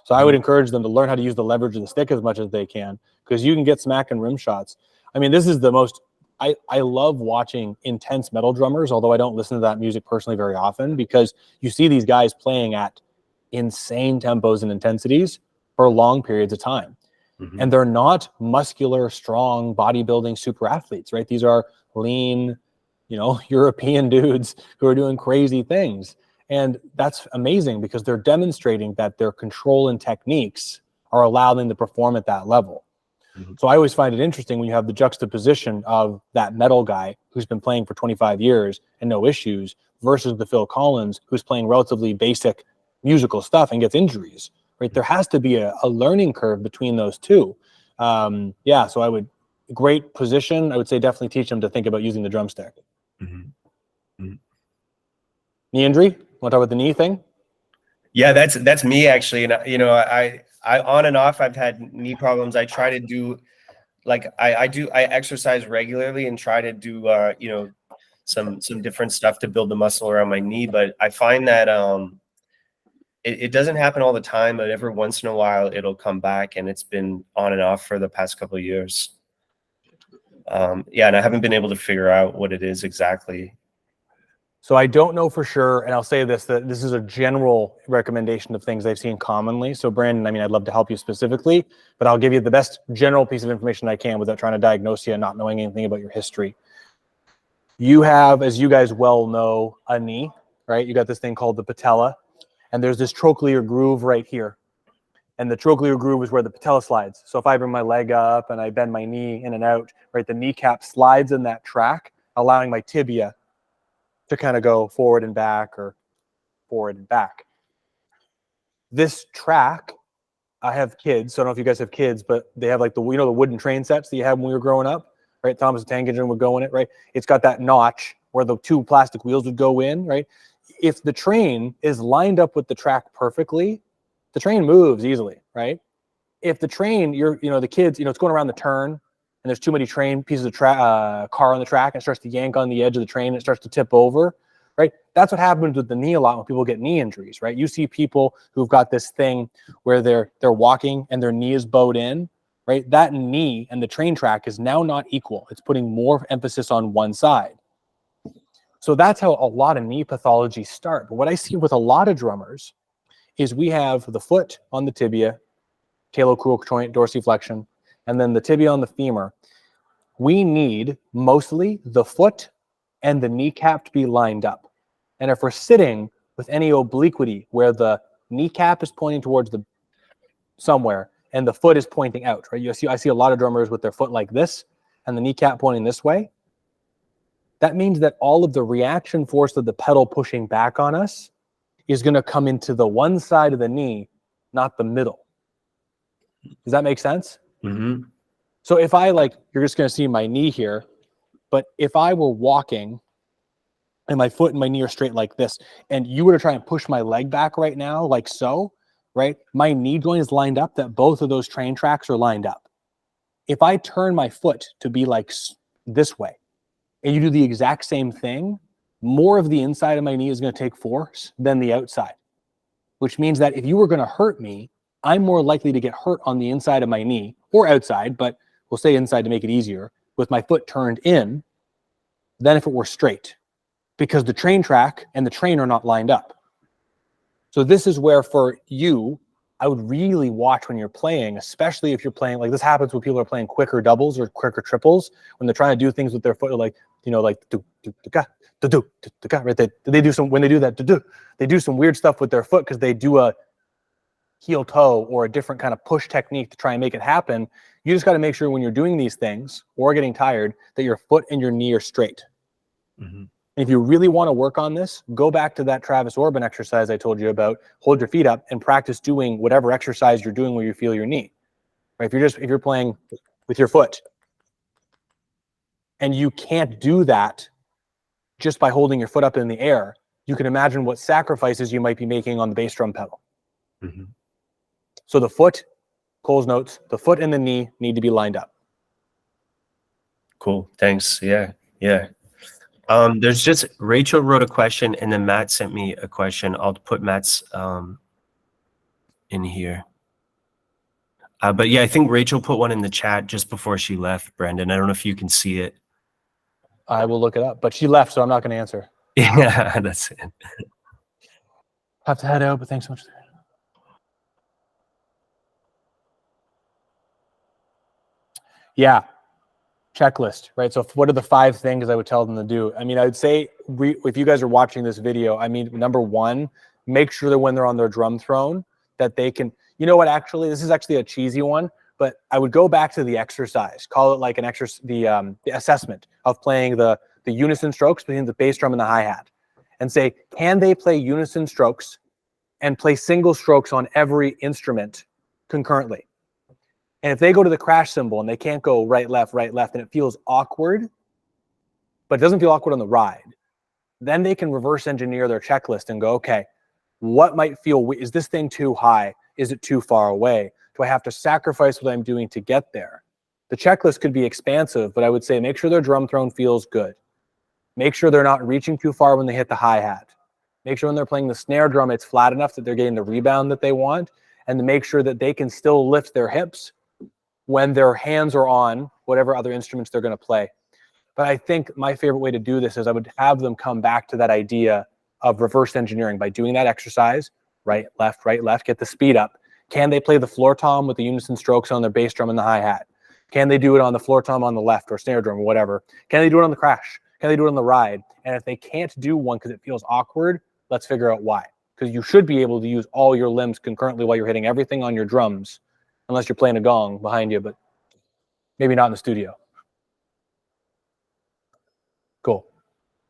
So I would encourage them to learn how to use the leverage of the stick as much as they can, because you can get smack and rim shots. I mean, this is the most, I love watching intense metal drummers, although I don't listen to that music personally very often, because you see these guys playing at insane tempos and intensities for long periods of time. Mm-hmm. And they're not muscular, strong, bodybuilding super athletes, right? These are lean, you know, European dudes who are doing crazy things. And that's amazing because they're demonstrating that their control and techniques are allowing them to perform at that level. So I always find it interesting when you have the juxtaposition of that metal guy who's been playing for 25 years and no issues versus the Phil Collins who's playing relatively basic musical stuff and gets injuries, right? There has to be a learning curve between those two. Yeah, so I would, great position. I would say definitely teach them to think about using the drumstick. Knee injury? Want to talk about the knee thing? Yeah, that's me actually. And you know, I on and off, I've had knee problems. I try to do like I exercise regularly and try to do you know, some different stuff to build the muscle around my knee. But I find that it doesn't happen all the time, but every once in a while it'll come back, and it's been on and off for the past couple of years. Yeah, and I haven't been able to figure out what it is exactly. So I don't know for sure, and I'll say this, that this is a general recommendation of things I've seen commonly. So Brandon, I mean, I'd love to help you specifically, but I'll give you the best general piece of information I can without trying to diagnose you and not knowing anything about your history. You have, as you guys well know, a knee, right? You got this thing called the patella, and there's this trochlear groove right here. And the trochlear groove is where the patella slides. So if I bring my leg up and I bend my knee in and out, right, the kneecap slides in that track, allowing my tibia to kind of go forward and back or forward and back. This track, I have kids, so I don't know if you guys have kids, but they have like the, you know, the wooden train sets that you had when we were growing up, right? Thomas the Tank Engine would go in it, right? It's got that notch where the two plastic wheels would go in, right? If the train is lined up with the track perfectly, the train moves easily, right? If the train, you know, the kids, you know, it's going around the turn and there's too many train pieces of car on the track and it starts to yank on the edge of the train and it starts to tip over, right? That's what happens with the knee a lot when people get knee injuries, right? You see people who've got this thing where they're walking and their knee is bowed in, right? That knee and the train track is now not equal. It's putting more emphasis on one side. So that's how a lot of knee pathologies start. But what I see with a lot of drummers is we have the foot on the tibia, talocrural joint, dorsiflexion, and then the tibia on the femur. We need mostly the foot and the kneecap to be lined up. And if we're sitting with any obliquity where the kneecap is pointing towards the somewhere and the foot is pointing out, right? I see a lot of drummers with their foot like this and the kneecap pointing this way. That means that all of the reaction force of the pedal pushing back on us is going to come into the one side of the knee, not the middle. Does that make sense? Mm-hmm. So if I you're just going to see my knee here, but if I were walking and my foot and my knee are straight like this, and you were to try and push my leg back right now, like so, right? My knee joint is lined up that both of those train tracks are lined up. If I turn my foot to be like this way, and you do the exact same thing, more of the inside of my knee is going to take force than the outside, which means that if you were going to hurt me, I'm more likely to get hurt on the inside of my knee or outside, but we'll say inside to make it easier, with my foot turned in than if it were straight, because the train track and the train are not lined up. So this is where for you, I would really watch when you're playing, especially if you're playing, like this happens when people are playing quicker doubles or quicker triples, when they're trying to do things with their foot, like, you know, like right? They do some, when they do that, they do some weird stuff with their foot because they do a heel toe or a different kind of push technique to try and make it happen. You just got to make sure when you're doing these things or getting tired that your foot and your knee are straight. Mm-hmm. If you really want to work on this, go back to that Travis Orban exercise I told you about. Hold your feet up and practice doing whatever exercise you're doing where you feel your knee. Right? If you're playing with your foot and you can't do that just by holding your foot up in the air, you can imagine what sacrifices you might be making on the bass drum pedal. Mm-hmm. So the foot, Cole's notes, the foot and the knee need to be lined up. Cool. Thanks. Yeah. Yeah. There's just, Rachel wrote a question and then Matt sent me a question. I'll put Matt's in here. But yeah, I think Rachel put one in the chat just before she left, Brandon. I don't know if you can see it. I will look it up, but she left, so I'm not going to answer. Yeah, that's it. Have to head out, but thanks so much. Yeah. checklist, right? So what are the 5 things I would tell them to do? I mean, I would say if you guys are watching this video, I mean, number 1, make sure that when they're on their drum throne, that they can, you know what, actually, this is actually a cheesy one, but I would go back to the exercise, call it like an exercise, the assessment of playing the unison strokes between the bass drum and the hi-hat, and say, can they play unison strokes and play single strokes on every instrument concurrently? And if they go to the crash cymbal and they can't go right, left, and it feels awkward, but it doesn't feel awkward on the ride, then they can reverse engineer their checklist and go, okay, what might feel, is this thing too high? Is it too far away? Do I have to sacrifice what I'm doing to get there? The checklist could be expansive, but I would say make sure their drum throne feels good. Make sure they're not reaching too far when they hit the hi-hat. Make sure when they're playing the snare drum, it's flat enough that they're getting the rebound that they want, and to make sure that they can still lift their hips when their hands are on whatever other instruments they're going to play. But I think my favorite way to do this is I would have them come back to that idea of reverse engineering by doing that exercise, right, left, get the speed up. Can they play the floor tom with the unison strokes on their bass drum and the hi-hat? Can they do it on the floor tom on the left or snare drum or whatever? Can they do it on the crash? Can they do it on the ride? And if they can't do one because it feels awkward, let's figure out why. Because you should be able to use all your limbs concurrently while you're hitting everything on your drums, unless you're playing a gong behind you, but maybe not in the studio. Cool.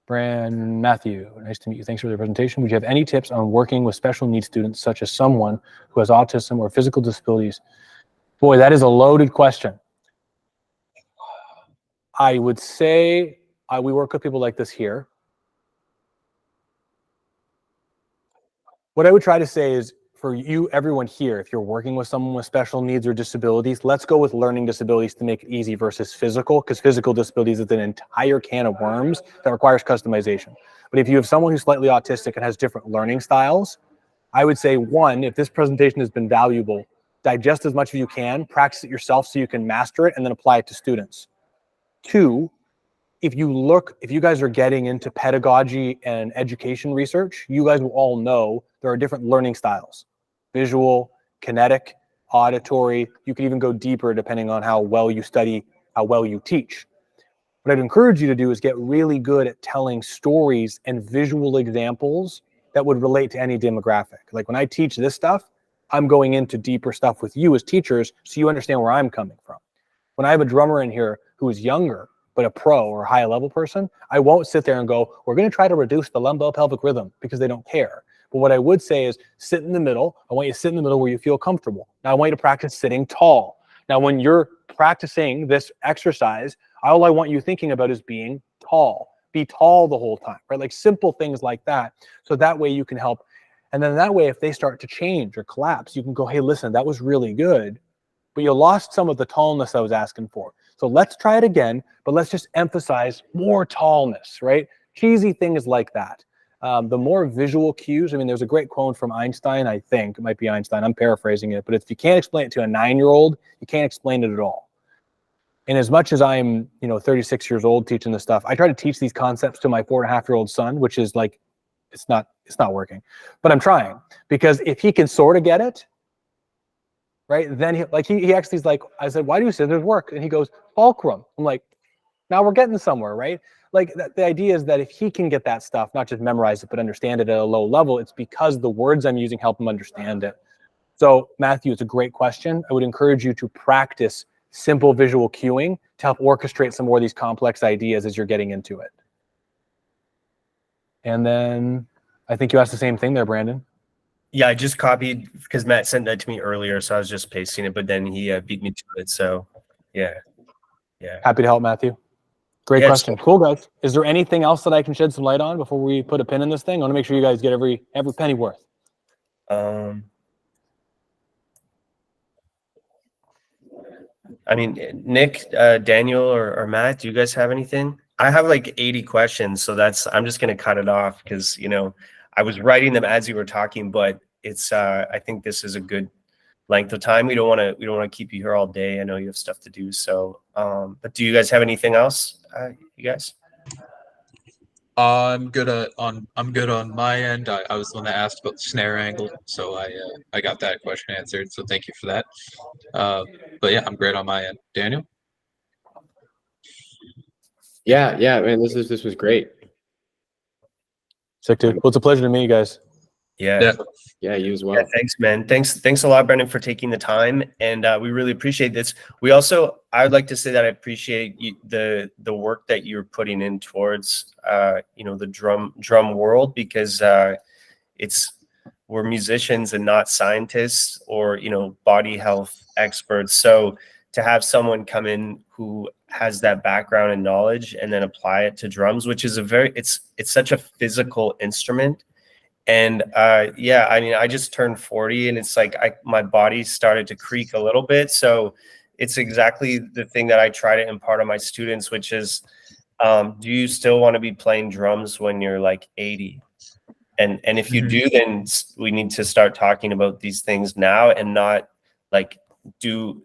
Matthew, nice to meet you. Thanks for the presentation. Would you have any tips on working with special needs students, such as someone who has autism or physical disabilities? Boy, that is a loaded question. I would say we work with people like this here. What I would try to say is, for you, everyone here, if you're working with someone with special needs or disabilities, let's go with learning disabilities to make it easy versus physical, because physical disabilities is an entire can of worms that requires customization. But if you have someone who's slightly autistic and has different learning styles, I would say, 1, if this presentation has been valuable, digest as much as you can, practice it yourself so you can master it, and then apply it to students. 2, if you guys are getting into pedagogy and education research, you guys will all know there are different learning styles: visual, kinetic, auditory. You can even go deeper depending on how well you study, how well you teach. What I'd encourage you to do is get really good at telling stories and visual examples that would relate to any demographic. Like when I teach this stuff, I'm going into deeper stuff with you as teachers so you understand where I'm coming from. When I have a drummer in here who is younger, but a pro or a high level person, I won't sit there and go, we're going to try to reduce the lumbo-pelvic rhythm, because they don't care. But what I would say is sit in the middle. I want you to sit in the middle where you feel comfortable. Now I want you to practice sitting tall. Now, when you're practicing this exercise, all I want you thinking about is being tall. Be tall the whole time, right? Like simple things like that. So that way you can help. And then that way, if they start to change or collapse, you can go, hey, listen, that was really good, but you lost some of the tallness I was asking for. So let's try it again, but let's just emphasize more tallness, right? Cheesy things like that. The more visual cues, I mean, there's a great quote from Einstein, I think, it might be Einstein, I'm paraphrasing it, but if you can't explain it to a 9-year-old, you can't explain it at all. And as much as I'm, 36 years old teaching this stuff, I try to teach these concepts to my 4.5-year-old son, which is like, it's not working, but I'm trying, because if he can sort of get it, right, then he actually is like, I said, why do scissors work? And he goes, fulcrum. I'm like, now we're getting somewhere, right? Like the idea is that if he can get that stuff, not just memorize it, but understand it at a low level, it's because the words I'm using help him understand it. So Matthew, it's a great question. I would encourage you to practice simple visual cueing to help orchestrate some more of these complex ideas as you're getting into it. And then I think you asked the same thing there, Brandon. Yeah, I just copied because Matt sent that to me earlier, so I was just pasting it, but then he beat me to it. So yeah. Happy to help, Matthew. Great question. Cool, guys. Is there anything else that I can shed some light on before we put a pin in this thing? I want to make sure you guys get every penny worth. I mean, Nick, Daniel, or Matt, do you guys have anything? I have like 80 questions, so I'm just going to cut it off because, I was writing them as you were talking, but it's, I think this is a good length of time. We don't want to keep you here all day. I know you have stuff to do. So, but do you guys have anything else? You guys? I'm good on my end. I was the one that asked about the snare angle, so I got that question answered. So thank you for that. But yeah, I'm great on my end. Daniel? Yeah, man, this was great. Sick, dude. Well, it's a pleasure to meet you guys. Yeah. Yeah, you as well. Yeah, thanks, man. Thanks a lot, Brendan, for taking the time, and we really appreciate this. I would like to say that I appreciate the work that you're putting in towards the drum world, because we're musicians and not scientists or body health experts. So to have someone come in who has that background and knowledge and then apply it to drums, which is it's such a physical instrument. And yeah, I mean, I just turned 40, and it's like my body started to creak a little bit. So it's exactly the thing that I try to impart on my students, which is, do you still want to be playing drums when you're like 80? And if you do, then we need to start talking about these things now, and not like do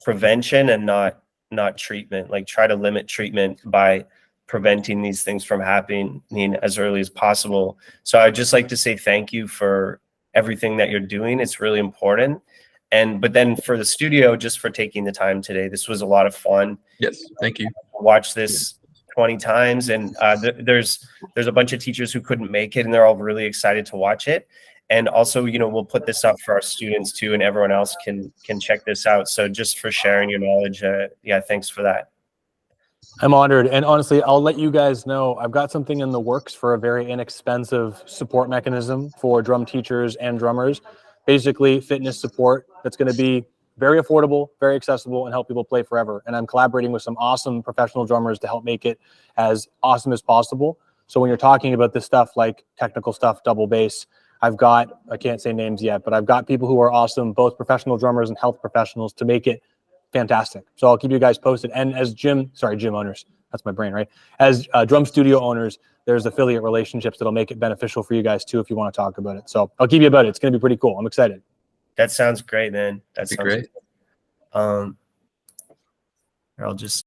prevention and not treatment. Like, try to limit treatment by preventing these things from happening as early as possible. So I'd just like to say thank you for everything that you're doing. It's really important. But then for the studio, just for taking the time today, this was a lot of fun. Yes, thank you. Watch this 20 times, and there's a bunch of teachers who couldn't make it, and they're all really excited to watch it. And also, we'll put this up for our students too, and everyone else can check this out. So just for sharing your knowledge, yeah, thanks for that. I'm honored. And honestly, I'll let you guys know, I've got something in the works for a very inexpensive support mechanism for drum teachers and drummers. Basically, fitness support that's going to be very affordable, very accessible, and help people play forever. And I'm collaborating with some awesome professional drummers to help make it as awesome as possible. So when you're talking about this stuff, like technical stuff, double bass, I can't say names yet, but I've got people who are awesome, both professional drummers and health professionals, to make it fantastic. So I'll keep you guys posted. And as gym owners, that's my brain, right? As drum studio owners, there's affiliate relationships that'll make it beneficial for you guys too, if you want to talk about it. So I'll keep you about it. It's going to be pretty cool. I'm excited. That sounds great, man. That sounds great. I'll just